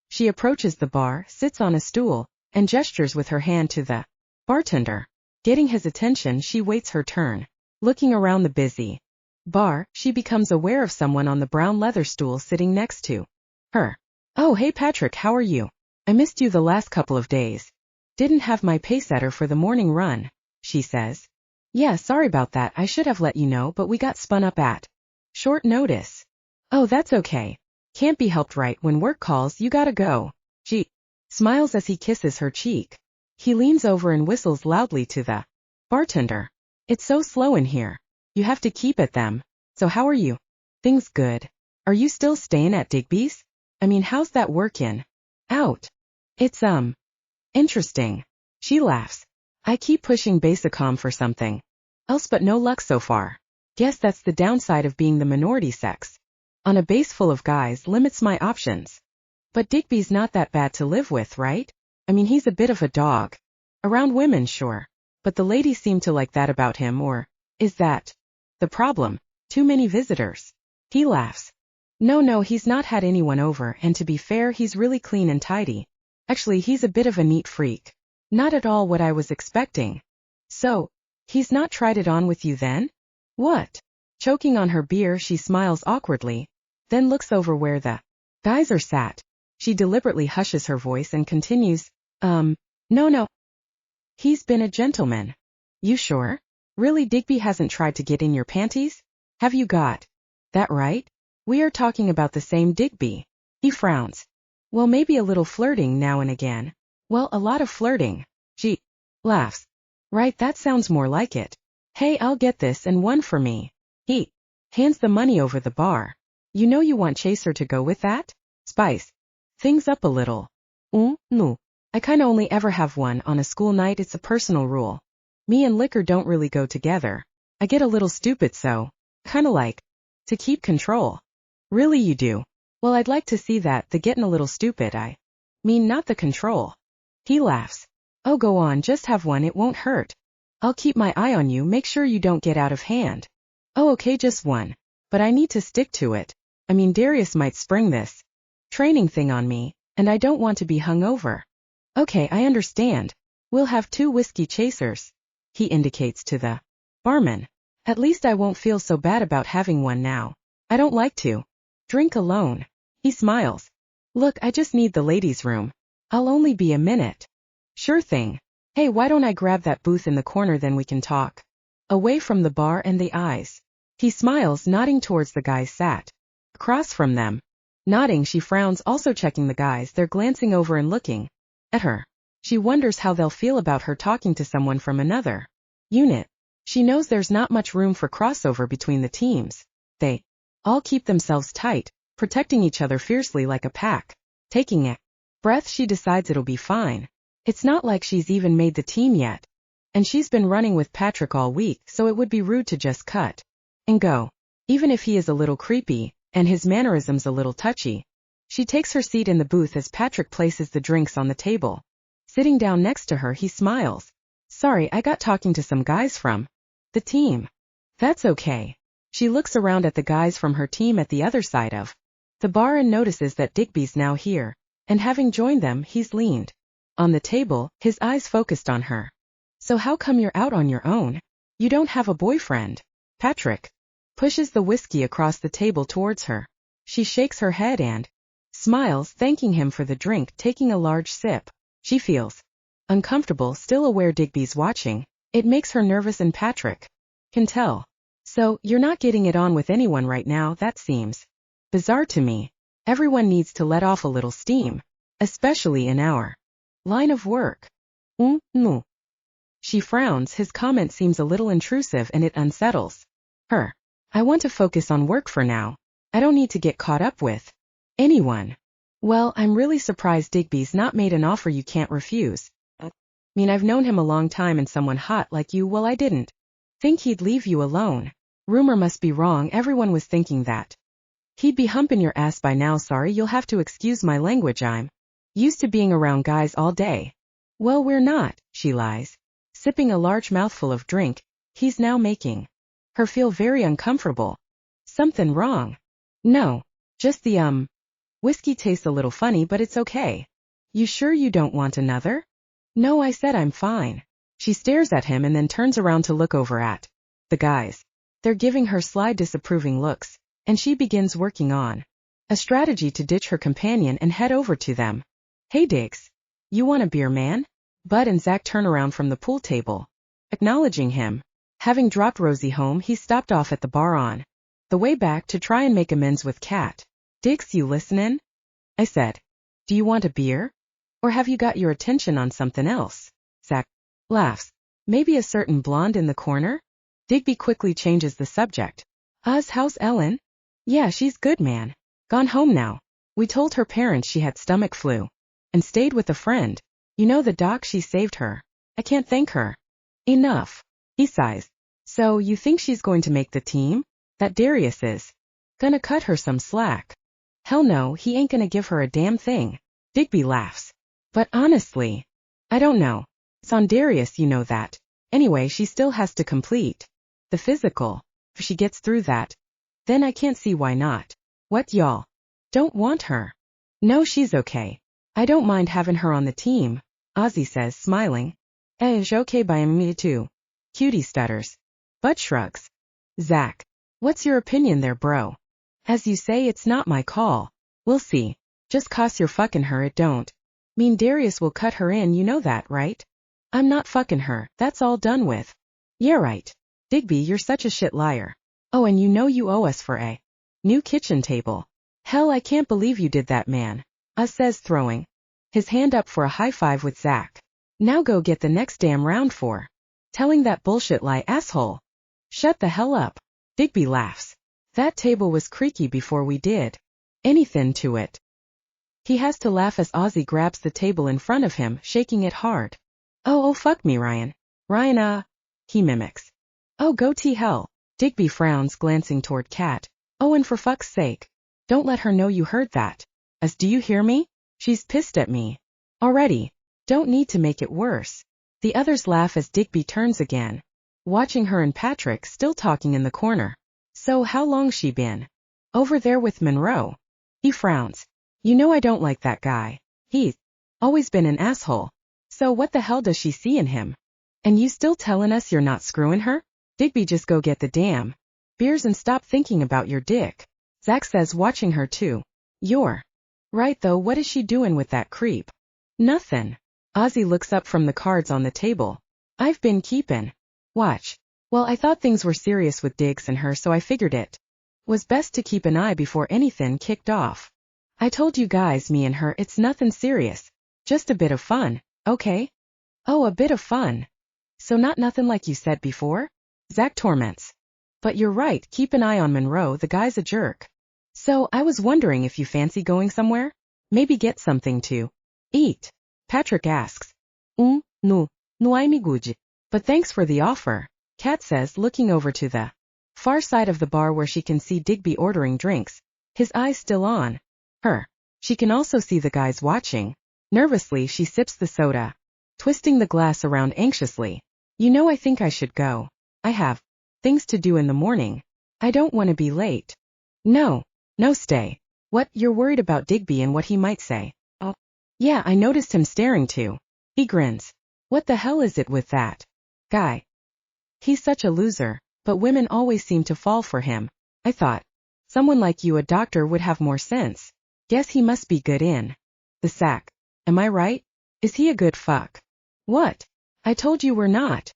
She approaches the bar, sits on a stool, and gestures with her hand to the bartender. Getting his attention, she waits her turn. Looking around the busy bar, she becomes aware of someone on the brown leather stool sitting next to her. "Oh, hey Patrick, how are you? I missed you the last couple of days. Didn't have my pacesetter for the morning run," she says. "Yeah, sorry about that, I should have let you know, but we got spun up at short notice." "Oh, that's okay. Can't be helped, right? When work calls, you gotta go." She smiles as he kisses her cheek. He leans over and whistles loudly to the bartender. "It's so slow in here. You have to keep at them. So how are you?" "Things good. Are you still staying at Digby's? I mean, how's that working out?" "It's, interesting." She laughs. "I keep pushing Basicom for something else, but no luck so far. Guess that's the downside of being the minority sex. On a base full of guys limits my options. But Digby's not that bad to live with, right? I mean, he's a bit of a dog. Around women, sure. But the ladies seem to like that about him, or is that the problem? Too many visitors?" He laughs. No, he's not had anyone over, and to be fair, he's really clean and tidy. Actually, he's a bit of a neat freak. Not at all what I was expecting. So, he's not tried it on with you then? What? Choking on her beer, she smiles awkwardly, then looks over where the guys are sat. She deliberately hushes her voice and continues, no. He's been a gentleman. You sure? Really, Digby hasn't tried to get in your panties? Have you got that right? We are talking about the same Digby. He frowns. Well, maybe a little flirting now and again. Well, a lot of flirting. She laughs. Right, that sounds more like it. Hey, I'll get this and one for me. He hands the money over the bar. You know you want Chaser to go with that? Spice things up a little. No. I kinda only ever have one on a school night. It's a personal rule. Me and liquor don't really go together. I get a little stupid, so kinda like to keep control. Really, you do? Well, I'd like to see that, the getting a little stupid. I mean, not the control. He laughs. Oh, go on, just have one, it won't hurt. I'll keep my eye on you, make sure you don't get out of hand. Oh, okay, just one. But I need to stick to it. I mean, Darius might spring this training thing on me, and I don't want to be hung over. Okay, I understand. We'll have 2 whiskey chasers. He indicates to the barman. At least I won't feel so bad about having one now. I don't like to drink alone. He smiles. Look, I just need the ladies' room. I'll only be a minute. Sure thing. Hey, why don't I grab that booth in the corner, then we can talk. Away from the bar and the eyes. He smiles, nodding towards the guys sat across from them. Nodding, she frowns, also checking the guys. They're glancing over and looking at her. She wonders how they'll feel about her talking to someone from another unit. She knows there's not much room for crossover between the teams. They all keep themselves tight, protecting each other fiercely like a pack. Taking a breath, she decides it'll be fine. It's not like she's even made the team yet. And she's been running with Patrick all week, so it would be rude to just cut and go. Even if he is a little creepy, and his mannerisms a little touchy. She takes her seat in the booth as Patrick places the drinks on the table. Sitting down next to her, he smiles. Sorry, I got talking to some guys from the team. That's okay. She looks around at the guys from her team at the other side of the bar and notices that Digby's now here, and having joined them, he's leaned on the table, his eyes focused on her. So how come you're out on your own? You don't have a boyfriend? Patrick pushes the whiskey across the table towards her. She shakes her head and smiles, thanking him for the drink, taking a large sip. She feels uncomfortable, still aware Digby's watching. It makes her nervous, and Patrick can tell. So, you're not getting it on with anyone right now? That seems bizarre to me. Everyone needs to let off a little steam, especially in our line of work. No. She frowns, his comment seems a little intrusive and it unsettles her. I want to focus on work for now. I don't need to get caught up with anyone. Well, I'm really surprised Digby's not made an offer you can't refuse. I mean, I've known him a long time, and someone hot like you, well, I didn't think he'd leave you alone. Rumor must be wrong, everyone was thinking that he'd be humping your ass by now. Sorry, you'll have to excuse my language, I'm used to being around guys all day. Well, we're not, she lies, sipping a large mouthful of drink. He's now making her feel very uncomfortable. Something wrong? No, just the whiskey tastes a little funny, but it's okay. You sure you don't want another? No, I said I'm fine. She stares at him and then turns around to look over at the guys. They're giving her sly, disapproving looks, and she begins working on a strategy to ditch her companion and head over to them. Hey Diggs, you want a beer, man? Bud and Zach turn around from the pool table, acknowledging him. Having dropped Rosie home, he stopped off at the bar on the way back to try and make amends with Kat. Diggs, you listenin'? I said. Do you want a beer? Or have you got your attention on something else? Zach laughs. Maybe a certain blonde in the corner? Digby quickly changes the subject. How's Ellen? Yeah, she's good, man. Gone home now. We told her parents she had stomach flu. And stayed with a friend. You know, the doc, she saved her. I can't thank her enough. He sighs. So, you think she's going to make the team? That Darius is gonna cut her some slack? Hell no, he ain't gonna give her a damn thing. Digby laughs. But honestly, I don't know. It's on Darius, you know that. Anyway, she still has to complete the physical. If she gets through that, then I can't see why not. What y'all? Don't want her? No, she's okay. I don't mind having her on the team, Ozzy says, smiling. Is okay by me too. Cutie stutters. Butt shrugs. Zach. What's your opinion there, bro? As you say, it's not my call. We'll see. Just 'cause you're fucking her, it don't mean Darius will cut her in, you know that, right? I'm not fucking her, that's all done with. Yeah, right. Digby, you're such a shit liar. Oh, and you know you owe us for a new kitchen table. Hell, I can't believe you did that, man. Says, throwing his hand up for a high five with Zach. Now go get the next damn round for telling that bullshit lie, asshole. Shut the hell up. Digby laughs. That table was creaky before we did anything to it. He has to laugh as Ozzy grabs the table in front of him, shaking it hard. Oh, fuck me, Ryan. Ryan, he mimics. Oh, go to hell. Digby frowns, glancing toward Kat. Oh, and for fuck's sake, don't let her know you heard that. Do you hear me? She's pissed at me already. Don't need to make it worse. The others laugh as Digby turns again, watching her and Patrick still talking in the corner. So how long's she been over there with Monroe? He frowns. You know I don't like that guy. He's always been an asshole. So what the hell does she see in him? And you still telling us you're not screwing her? Digby, just go get the damn beers and stop thinking about your dick. Zach says, watching her too. You're right though, what is she doing with that creep? Nothing. Ozzy looks up from the cards on the table. I've been keeping watch. Well, I thought things were serious with Diggs and her, so I figured it was best to keep an eye before anything kicked off. I told you guys, me and her, it's nothing serious. Just a bit of fun, okay? Oh, a bit of fun. So not nothing like you said before? Zach torments. But you're right, keep an eye on Monroe, the guy's a jerk. So, I was wondering if you fancy going somewhere? Maybe get something to eat. Patrick asks. No I'm good. But thanks for the offer, Kat says, looking over to the far side of the bar where she can see Digby ordering drinks, his eyes still on her. She can also see the guys watching. Nervously, she sips the soda, twisting the glass around anxiously. You know, I think I should go. I have things to do in the morning. I don't want to be late. No, stay. What, you're worried about Digby and what he might say? Oh, yeah, I noticed him staring too. He grins. What the hell is it with that guy? He's such a loser, but women always seem to fall for him. I thought someone like you, a doctor, would have more sense. Guess he must be good in the sack. Am I right? Is he a good fuck? What? I told you we're not.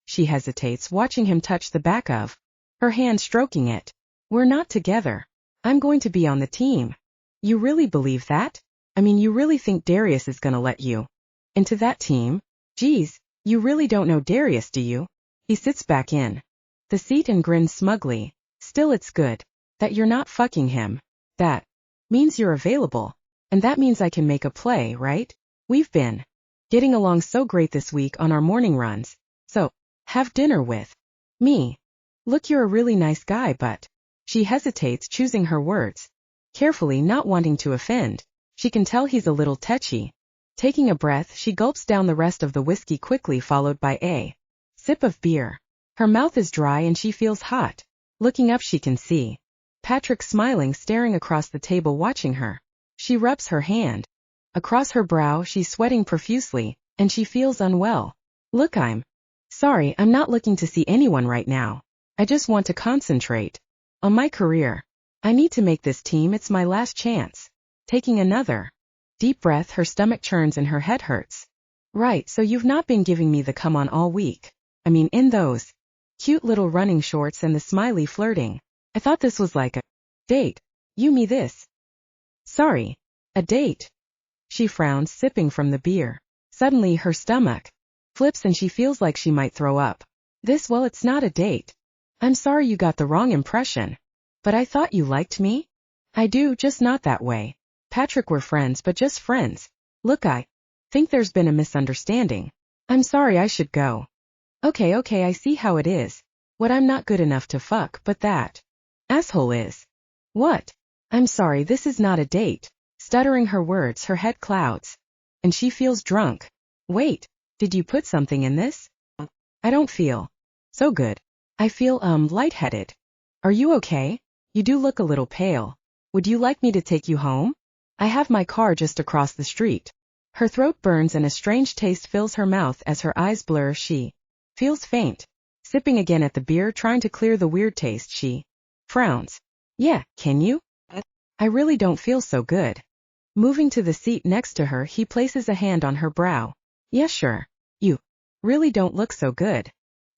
She hesitates, watching him touch the back of her hand, stroking it. We're not together. I'm going to be on the team. You really believe that? I mean, you really think Darius is gonna let you into that team? Geez, you really don't know Darius, do you? He sits back in the seat and grins smugly. Still, it's good that you're not fucking him. That means you're available. And that means I can make a play, right? We've been getting along so great this week on our morning runs. So, have dinner with me. Look, you're a really nice guy, but she hesitates, choosing her words carefully, not wanting to offend. She can tell he's a little tetchy. Taking a breath, she gulps down the rest of the whiskey quickly, followed by a sip of beer. Her mouth is dry and she feels hot. Looking up, she can see Patrick smiling, staring across the table, watching her. She rubs her hand across her brow. She's sweating profusely, and she feels unwell. Look, I'm sorry, I'm not looking to see anyone right now. I just want to concentrate on my career. I need to make this team, it's my last chance. Taking another deep breath, her stomach churns and her head hurts. Right, so you've not been giving me the come on all week. I mean, in those cute little running shorts and the smiley flirting. I thought this was like a date. You me this. Sorry, a date. She frowns, sipping from the beer. Suddenly, her stomach flips and she feels like she might throw up. Well, it's not a date. I'm sorry you got the wrong impression. But I thought you liked me? I do, just not that way. Patrick, we're friends, but just friends. Look, I think there's been a misunderstanding. I'm sorry, I should go. Okay, I see how it is. What, I'm not good enough to fuck, but that asshole is. What? I'm sorry, this is not a date. Stuttering her words, her head clouds. And she feels drunk. Wait, did you put something in this? I don't feel so good. I feel, lightheaded. Are you okay? You do look a little pale. Would you like me to take you home? I have my car just across the street. Her throat burns and a strange taste fills her mouth as her eyes blur. She feels faint. Sipping again at the beer, trying to clear the weird taste, she frowns. Yeah, can you? I really don't feel so good. Moving to the seat next to her, he places a hand on her brow. Yeah, sure. You really don't look so good.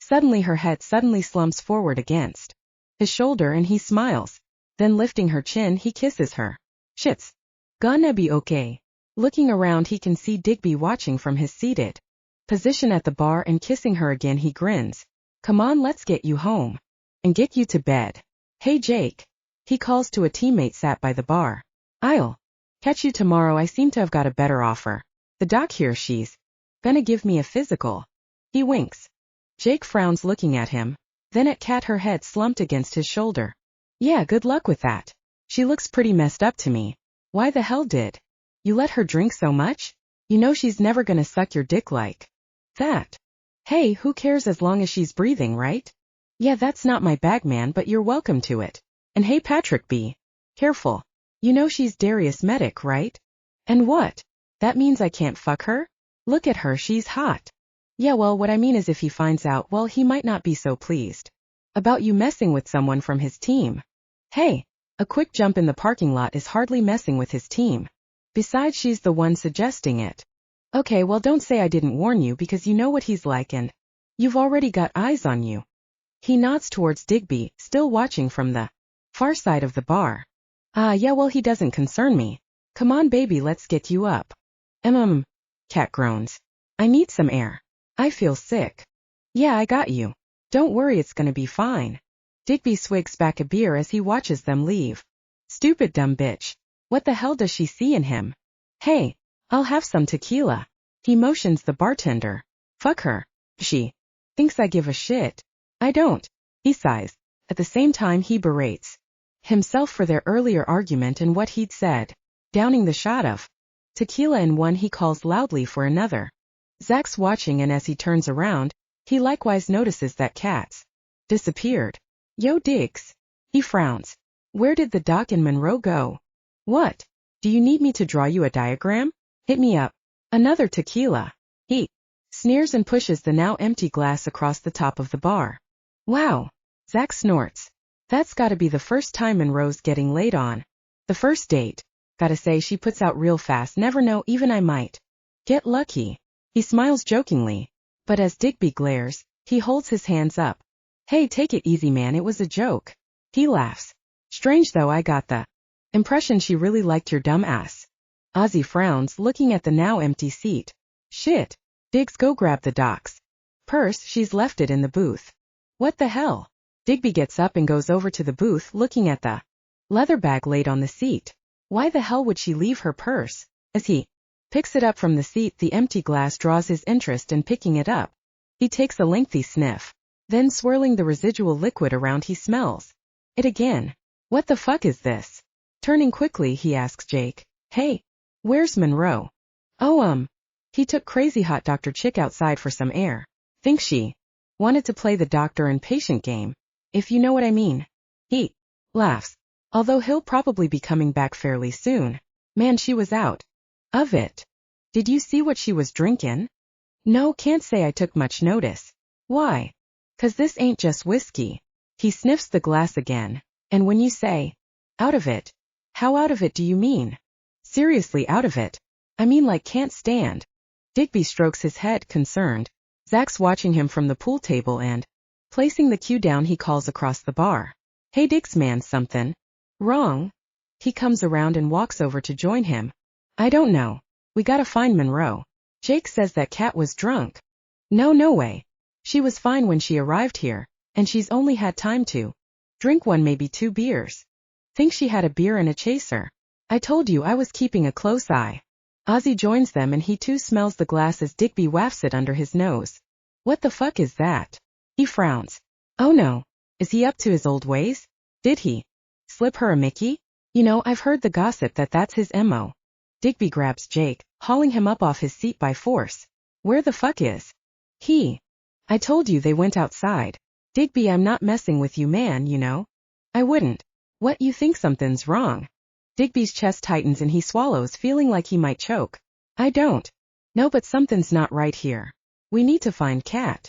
Suddenly her head slumps forward against his shoulder and he smiles. Then lifting her chin, he kisses her. Shit's gonna be okay. Looking around, he can see Digby watching from his seated position at the bar and kissing her again. He grins. Come on, let's get you home and get you to bed. Hey Jake, he calls to a teammate sat by the bar. I'll catch you tomorrow. I seem to have got a better offer. The doc here, she's gonna give me a physical. He winks. Jake frowns looking at him, then at Kat, her head slumped against his shoulder. Yeah, good luck with that. She looks pretty messed up to me. Why the hell did you let her drink so much? You know she's never gonna suck your dick like that. Hey, who cares as long as she's breathing, right? Yeah, that's not my bag, man, but you're welcome to it. And hey Patrick, be careful. You know she's Darius Medic, right? And what? That means I can't fuck her? Look at her, she's hot. Yeah, well, what I mean is if he finds out, well, he might not be so pleased about you messing with someone from his team. Hey, a quick jump in the parking lot is hardly messing with his team. Besides, she's the one suggesting it. Okay, well, don't say I didn't warn you, because you know what he's like and you've already got eyes on you. He nods towards Digby, still watching from the far side of the bar. Yeah, well, he doesn't concern me. Come on, baby, let's get you up. Kat groans. I need some air. I feel sick. Yeah, I got you. Don't worry, it's gonna be fine. Digby swigs back a beer as he watches them leave. Stupid dumb bitch. What the hell does she see in him? Hey, I'll have some tequila. He motions the bartender. Fuck her. She thinks I give a shit. I don't. He sighs. At the same time, he berates himself for their earlier argument and what he'd said. Downing the shot of tequila in one, he calls loudly for another. Zach's watching, and as he turns around, he likewise notices that Kat's disappeared. Yo, Diggs. He frowns. Where did the doc and Monroe go? What? Do you need me to draw you a diagram? Hit me up. Another tequila. He sneers and pushes the now empty glass across the top of the bar. Wow. Zach snorts. That's gotta be the first time Monroe's getting laid on. The first date. Gotta say, she puts out real fast. Never know, even I might get lucky. He smiles jokingly, but as Digby glares, he holds his hands up. Hey, take it easy, man, it was a joke. He laughs. Strange though, I got the impression she really liked your dumb ass. Ozzy frowns, looking at the now empty seat. Shit. Diggs, go grab the doc's purse, she's left it in the booth. What the hell? Digby gets up and goes over to the booth, looking at the leather bag laid on the seat. Why the hell would she leave her purse? As he picks it up from the seat, the empty glass draws his interest, and picking it up, he takes a lengthy sniff. Then swirling the residual liquid around, he smells it again. What the fuck is this? Turning quickly, he asks Jake. Hey, where's Monroe? Oh, he took crazy hot Dr. Chick outside for some air. Think she wanted to play the doctor and patient game, if you know what I mean. He laughs. Although he'll probably be coming back fairly soon. Man, she was out of it. Did you see what she was drinking? No, can't say I took much notice. Why? 'Cause this ain't just whiskey. He sniffs the glass again. And when you say out of it, how out of it do you mean? Seriously, out of it? I mean like can't stand. Digby strokes his head, concerned. Zach's watching him from the pool table and, placing the cue down, he calls across the bar. Hey Diggs, man, something wrong? He comes around and walks over to join him. I don't know. We gotta find Monroe. Jake says that Kat was drunk. No way. She was fine when she arrived here, and she's only had time to drink one, maybe 2 beers. Think she had a beer and a chaser. I told you I was keeping a close eye. Ozzy joins them, and he too smells the glass as Digby wafts it under his nose. What the fuck is that? He frowns. Oh no. Is he up to his old ways? Did he slip her a Mickey? You know, I've heard the gossip that that's his MO. Digby grabs Jake, hauling him up off his seat by force. Where the fuck is he? I told you they went outside. Digby, I'm not messing with you, man, you know. I wouldn't. What, you think something's wrong? Digby's chest tightens and he swallows, feeling like he might choke. I don't. No, but something's not right here. We need to find Cat.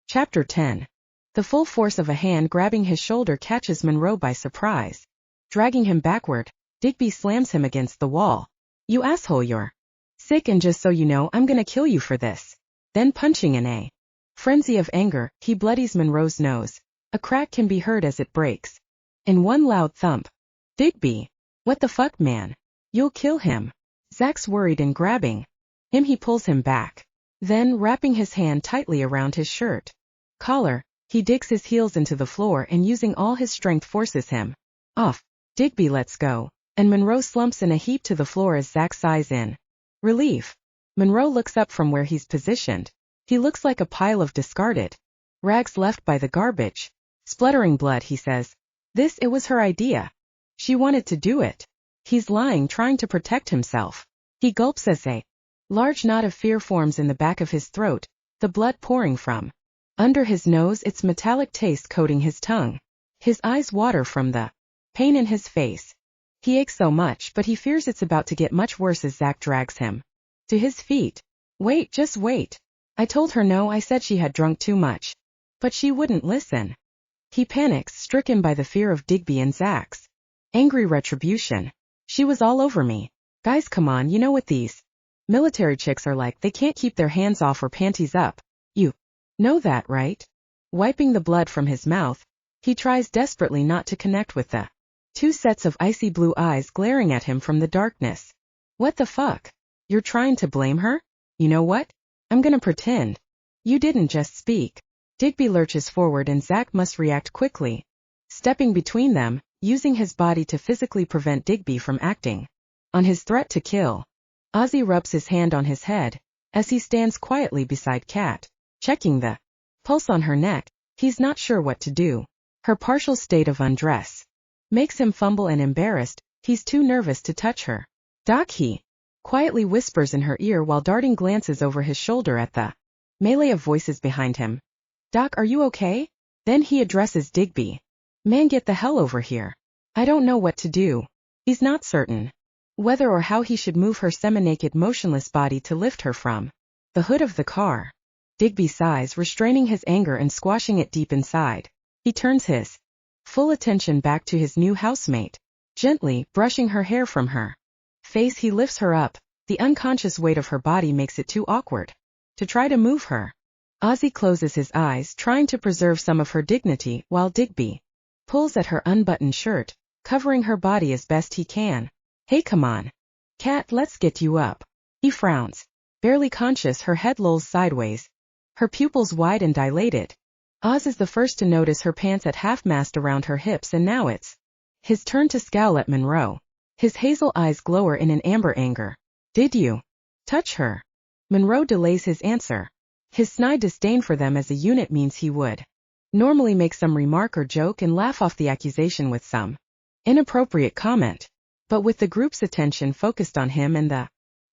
Chapter 10. The full force of a hand grabbing his shoulder catches Monroe by surprise. Dragging him backward, Digby slams him against the wall. You asshole, you're sick, and just so you know, I'm gonna kill you for this. Then punching in a frenzy of anger, he bloodies Monroe's nose. A crack can be heard as it breaks. In one loud thump. Digby. What the fuck, man? You'll kill him. Zach's worried and grabbing him, he pulls him back. Then, wrapping his hand tightly around his shirt collar, he digs his heels into the floor and using all his strength forces him off. Digby lets go, and Monroe slumps in a heap to the floor as Zach sighs in relief. Monroe looks up from where he's positioned. He looks like a pile of discarded rags left by the garbage. Spluttering blood, he says. It was her idea. She wanted to do it. He's lying, trying to protect himself. He gulps as a large knot of fear forms in the back of his throat, the blood pouring from under his nose, its metallic taste coating his tongue. His eyes water from the pain in his face. He aches so much, but he fears it's about to get much worse as Zach drags him to his feet. Wait, just wait. I told her no, I said she had drunk too much. But she wouldn't listen. He panics, stricken by the fear of Digby and Zach's angry retribution. She was all over me. Guys, come on, you know what these military chicks are like, they can't keep their hands off or panties up. You know that, right? Wiping the blood from his mouth, he tries desperately not to connect with the two sets of icy blue eyes glaring at him from the darkness. What the fuck? You're trying to blame her? You know what? I'm gonna pretend you didn't just speak. Digby lurches forward and Zach must react quickly, stepping between them, using his body to physically prevent Digby from acting on his threat to kill. Ozzy rubs his hand on his head as he stands quietly beside Cat, checking the pulse on her neck. He's not sure what to do. Her partial state of undress makes him fumble, and embarrassed, he's too nervous to touch her. Doc, he quietly whispers in her ear while darting glances over his shoulder at the melee of voices behind him. Doc, are you okay? Then he addresses Digby. Man, get the hell over here. I don't know what to do. He's not certain whether or how he should move her semi-naked, motionless body to lift her from the hood of the car. Digby sighs, restraining his anger and squashing it deep inside. He turns his full attention back to his new housemate. Gently brushing her hair from her face, he lifts her up. The unconscious weight of her body makes it too awkward to try to move her. Ozzy closes his eyes, trying to preserve some of her dignity, while Digby pulls at her unbuttoned shirt, covering her body as best he can. Hey, come on. Cat, let's get you up. He frowns. Barely conscious, her head lolls sideways, her pupils wide and dilated. Oz is the first to notice her pants at half-mast around her hips, and now it's his turn to scowl at Monroe. His hazel eyes glower in an amber anger. Did you touch her? Monroe delays his answer. His snide disdain for them as a unit means he would normally make some remark or joke and laugh off the accusation with some inappropriate comment. But with the group's attention focused on him and the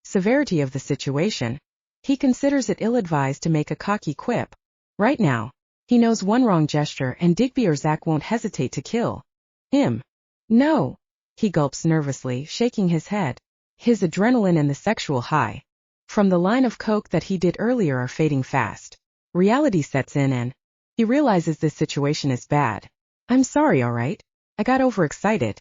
severity of the situation, he considers it ill-advised to make a cocky quip. Right now, he knows one wrong gesture and Digby or Zach won't hesitate to kill him. No. He gulps nervously, shaking his head. His adrenaline and the sexual high from the line of coke that he did earlier are fading fast. Reality sets in and he realizes this situation is bad. I'm sorry, alright? I got overexcited.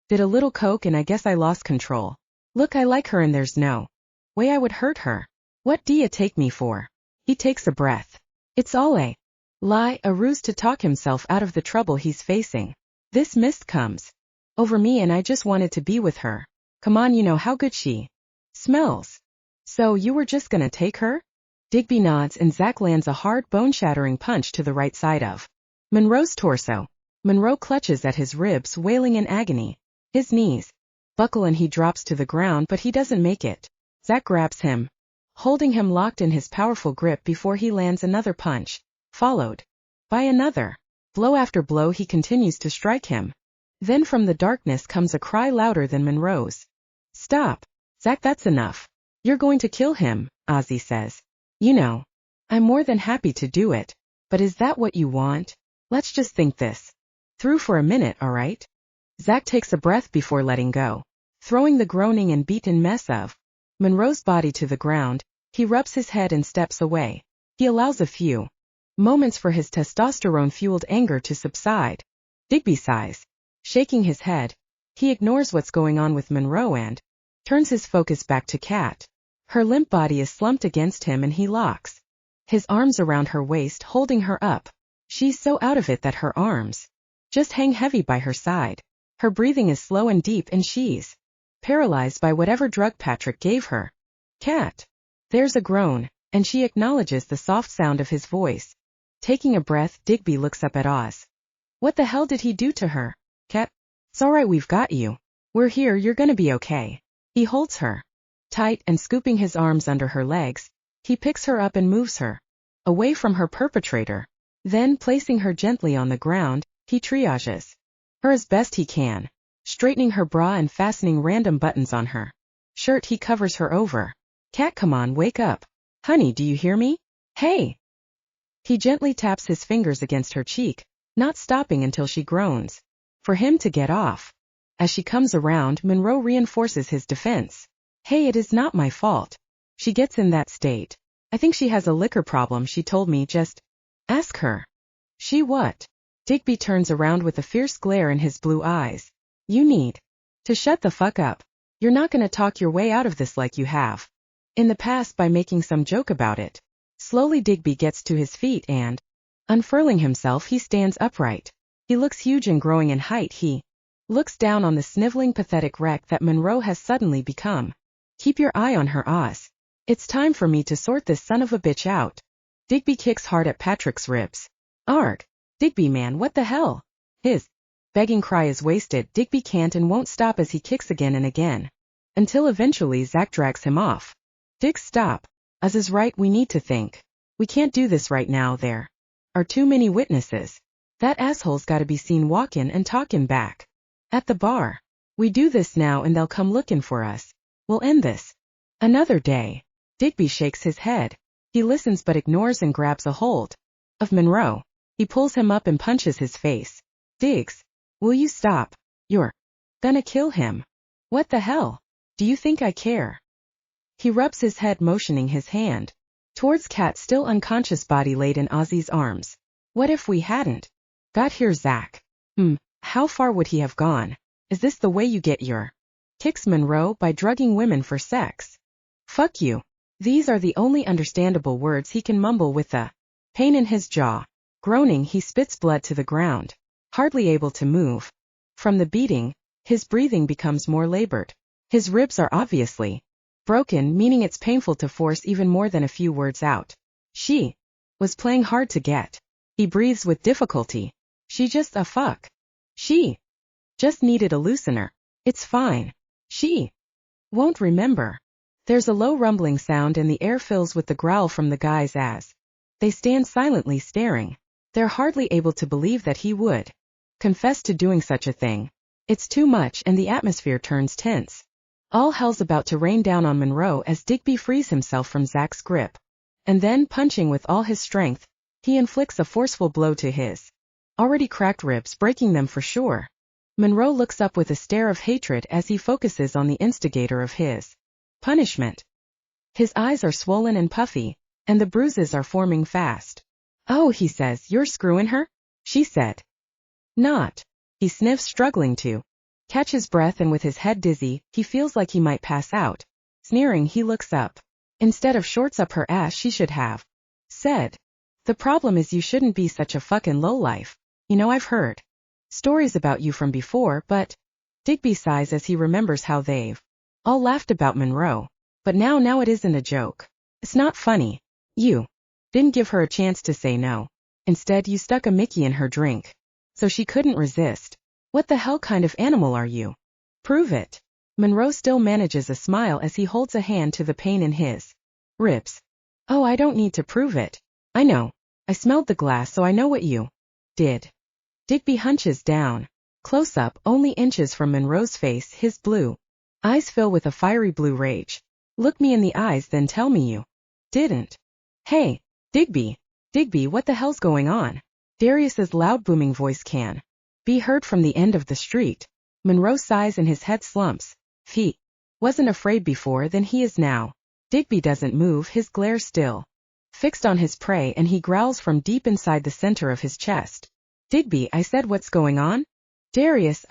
Did a little coke and I guess I lost control. Look, I like her and there's no way I would hurt her. What do you take me for? He takes a breath. It's all a lie, a ruse to talk himself out of the trouble he's facing. This mist comes over me and I just wanted to be with her. Come on, you know how good she smells. So you were just gonna take her? Digby nods and Zach lands a hard, bone-shattering punch to the right side of Monroe's torso. Monroe clutches at his ribs, wailing in agony. His knees buckle and he drops to the ground, but he doesn't make it. Zach grabs him, holding him locked in his powerful grip before he lands another punch, followed by another. Blow after blow, he continues to strike him. Then from the darkness comes a cry louder than Monroe's. Stop. Zach, that's enough. You're going to kill him, Ozzy says. You know, I'm more than happy to do it. But is that what you want? Let's just think this through for a minute, alright? Zach takes a breath before letting go. Throwing the groaning and beaten mess of Monroe's body to the ground, he rubs his head and steps away. He allows a few moments for his testosterone-fueled anger to subside. Digby sighs. Shaking his head, he ignores what's going on with Monroe and turns his focus back to Kat. Her limp body is slumped against him and he locks his arms around her waist, holding her up. She's so out of it that her arms just hang heavy by her side. Her breathing is slow and deep and she's paralyzed by whatever drug Patrick gave her. Kat. There's a groan, and she acknowledges the soft sound of his voice. Taking a breath, Digby looks up at Oz. What the hell did he do to her? Kat. It's alright, we've got you. We're here, you're gonna be okay. He holds her tight and scooping his arms under her legs, he picks her up and moves her away from her perpetrator. Then, placing her gently on the ground, he triages her as best he can, straightening her bra and fastening random buttons on her shirt. He covers her over. Kat, come on, wake up. Honey, do you hear me? Hey! He gently taps his fingers against her cheek, not stopping until she groans for him to get off. As she comes around, Monroe reinforces his defense. Hey, it is not my fault. She gets in that state. I think she has a liquor problem, she told me, just ask her. She what? Digby turns around with a fierce glare in his blue eyes. You need to shut the fuck up. You're not gonna talk your way out of this like you have in the past by making some joke about it. Slowly Digby gets to his feet and, unfurling himself, he stands upright. He looks huge and growing in height. He looks down on the sniveling, pathetic wreck that Monroe has suddenly become. Keep your eye on her, Oz. It's time for me to sort this son of a bitch out. Digby kicks hard at Patrick's ribs. Arg. Digby, man, what the hell? His begging cry is wasted. Digby can't and won't stop as he kicks again and again, until eventually Zach drags him off. Dig, stop. Oz is right, we need to think. We can't do this right now, there are too many witnesses. That asshole's gotta be seen walkin' and talkin' back at the bar. We do this now and they'll come looking for us. We'll end this another day. Digby shakes his head. He listens but ignores and grabs a hold of Monroe. He pulls him up and punches his face. Diggs, will you stop? You're gonna kill him. What the hell? Do you think I care? He rubs his head, motioning his hand towards Kat's still unconscious body laid in Ozzy's arms. What if we hadn't got here, Zach? How far would he have gone? Is this the way you get your kicks, Monroe? By drugging women for sex? Fuck you. These are the only understandable words he can mumble with the pain in his jaw. Groaning, he spits blood to the ground. Hardly able to move from the beating, his breathing becomes more labored. His ribs are obviously broken, meaning it's painful to force even more than a few words out. She was playing hard to get. He breathes with difficulty. She just a fuck. She just needed a loosener. It's fine. She won't remember. There's a low rumbling sound and the air fills with the growl from the guys as they stand silently staring. They're hardly able to believe that he would confess to doing such a thing. It's too much and the atmosphere turns tense. All hell's about to rain down on Monroe as Digby frees himself from Zach's grip. And then, punching with all his strength, he inflicts a forceful blow to his already cracked ribs, breaking them for sure. Monroe looks up with a stare of hatred as he focuses on the instigator of his punishment. His eyes are swollen and puffy, and the bruises are forming fast. Oh, he says, you're screwing her? She said. Not. He sniffs, struggling to catch his breath, and with his head dizzy, he feels like he might pass out. Sneering, he looks up. Instead of shorts up her ass, she should have said. The problem is you shouldn't be such a fucking lowlife. You know, I've heard stories about you from before, but Digby sighs as he remembers how they've all laughed about Monroe. But now it isn't a joke. It's not funny. You didn't give her a chance to say no. Instead, you stuck a Mickey in her drink, so she couldn't resist. What the hell kind of animal are you? Prove it. Monroe still manages a smile as he holds a hand to the pain in his ribs. Oh, I don't need to prove it. I know. I smelled the glass, so I know what you did. Digby hunches down. Close up, only inches from Monroe's face, his blue eyes fill with a fiery blue rage. Look me in the eyes, then tell me you didn't. Hey, Digby, what the hell's going on? Darius's loud booming voice can be heard from the end of the street. Monroe sighs and his head slumps. He wasn't afraid before than he is now. Digby doesn't move, his glare still fixed on his prey, and he growls from deep inside the center of his chest. Digby, I said, what's going on? Darius,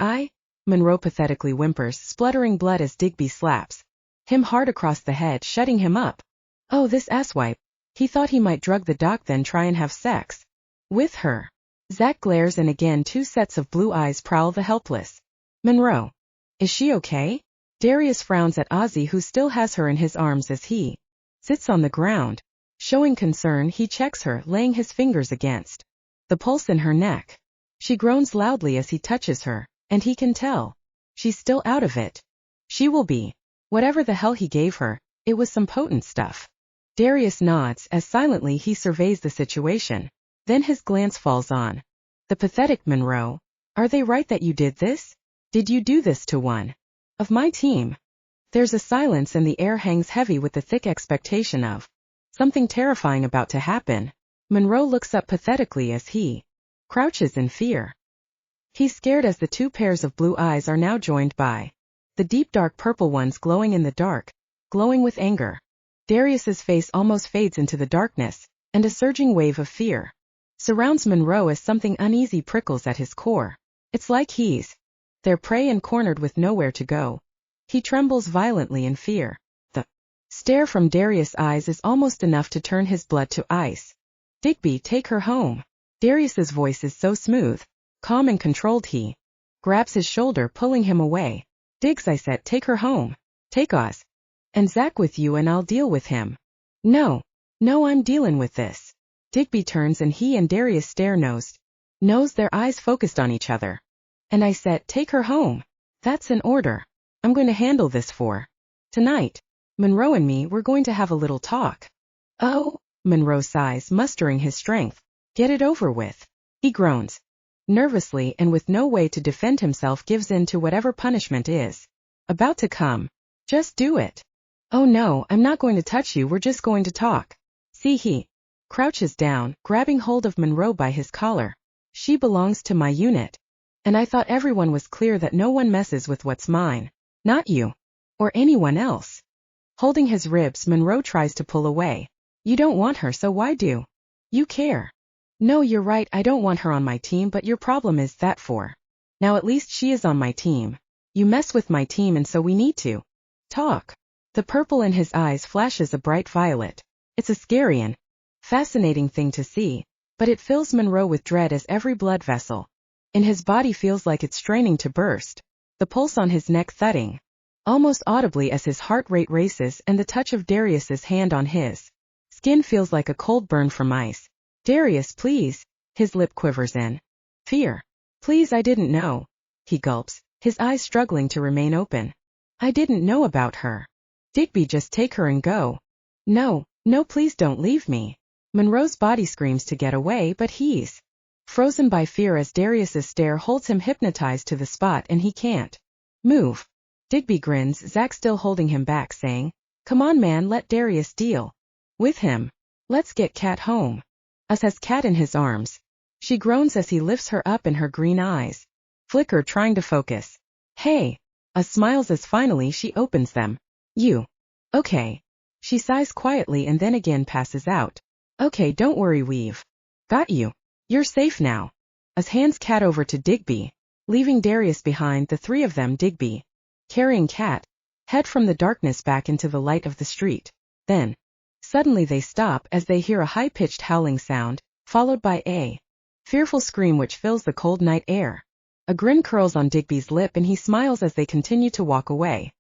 Monroe pathetically whimpers, spluttering blood as Digby slaps him hard across the head, shutting him up. Oh, this asswipe. He thought he might drug the doc then try and have sex with her. Zach glares, and again 2 sets of blue eyes prowl the helpless Monroe. Is she okay? Darius frowns at Ozzy, who still has her in his arms as he sits on the ground. Showing concern, he checks her, laying his fingers against the pulse in her neck. She groans loudly as he touches her, and he can tell she's still out of it. She will be. Whatever the hell he gave her, it was some potent stuff. Darius nods as silently he surveys the situation. Then his glance falls on the pathetic Monroe. Are they right that you did this? Did you do this to one of my team? There's a silence, and the air hangs heavy with the thick expectation of something terrifying about to happen. Monroe looks up pathetically as he crouches in fear. He's scared as the 2 pairs of blue eyes are now joined by the deep dark purple ones glowing in the dark, glowing with anger. Darius's face almost fades into the darkness, and a surging wave of fear surrounds Monroe as something uneasy prickles at his core. It's like he's their prey and cornered with nowhere to go. He trembles violently in fear. The stare from Darius' eyes is almost enough to turn his blood to ice. Digby, take her home. Darius's voice is so smooth, calm and controlled. He grabs his shoulder, pulling him away. Diggs, I said, take her home. Take Oz and Zach with you, and I'll deal with him. No, I'm dealing with this. Digby turns, and he and Darius stare nose, their eyes focused on each other. And I said, take her home. That's an order. I'm going to handle this for tonight. Monroe and me, we're going to have a little talk. Oh, Monroe sighs, mustering his strength. Get it over with. He groans nervously, and with no way to defend himself gives in to whatever punishment is about to come. Just do it. Oh no, I'm not going to touch you, we're just going to talk. See, he crouches down, grabbing hold of Monroe by his collar. She belongs to my unit. And I thought everyone was clear that no one messes with what's mine. Not you. Or anyone else. Holding his ribs, Monroe tries to pull away. You don't want her, so why do you care? No, you're right, I don't want her on my team, but your problem is that for now at least she is on my team. You mess with my team, and so we need to talk. The purple in his eyes flashes a bright violet. It's a scary and fascinating thing to see, but it fills Monroe with dread as every blood vessel in his body feels like it's straining to burst. The pulse on his neck thudding almost audibly as his heart rate races, and the touch of Darius's hand on his skin feels like a cold burn from ice. Darius, please. His lip quivers in fear. Please, I didn't know. He gulps, his eyes struggling to remain open. I didn't know about her. Digby, just take her and go. No, please don't leave me. Monroe's body screams to get away, but he's frozen by fear as Darius's stare holds him hypnotized to the spot, and he can't move. Digby grins, Zach still holding him back, saying, come on man, let Darius deal with him. Let's get Kat home. Us has Kat in his arms. She groans as he lifts her up, and her green eyes flicker, trying to focus. Hey. Us smiles as finally she opens them. You okay? She sighs quietly and then again passes out. Okay, don't worry, we've got you. You're safe now. Us hands Kat over to Digby, leaving Darius behind. The 3 of them, Digby carrying Kat, head from the darkness back into the light of the street. Then suddenly they stop as they hear a high-pitched howling sound, followed by a fearful scream which fills the cold night air. A grin curls on Digby's lip, and he smiles as they continue to walk away.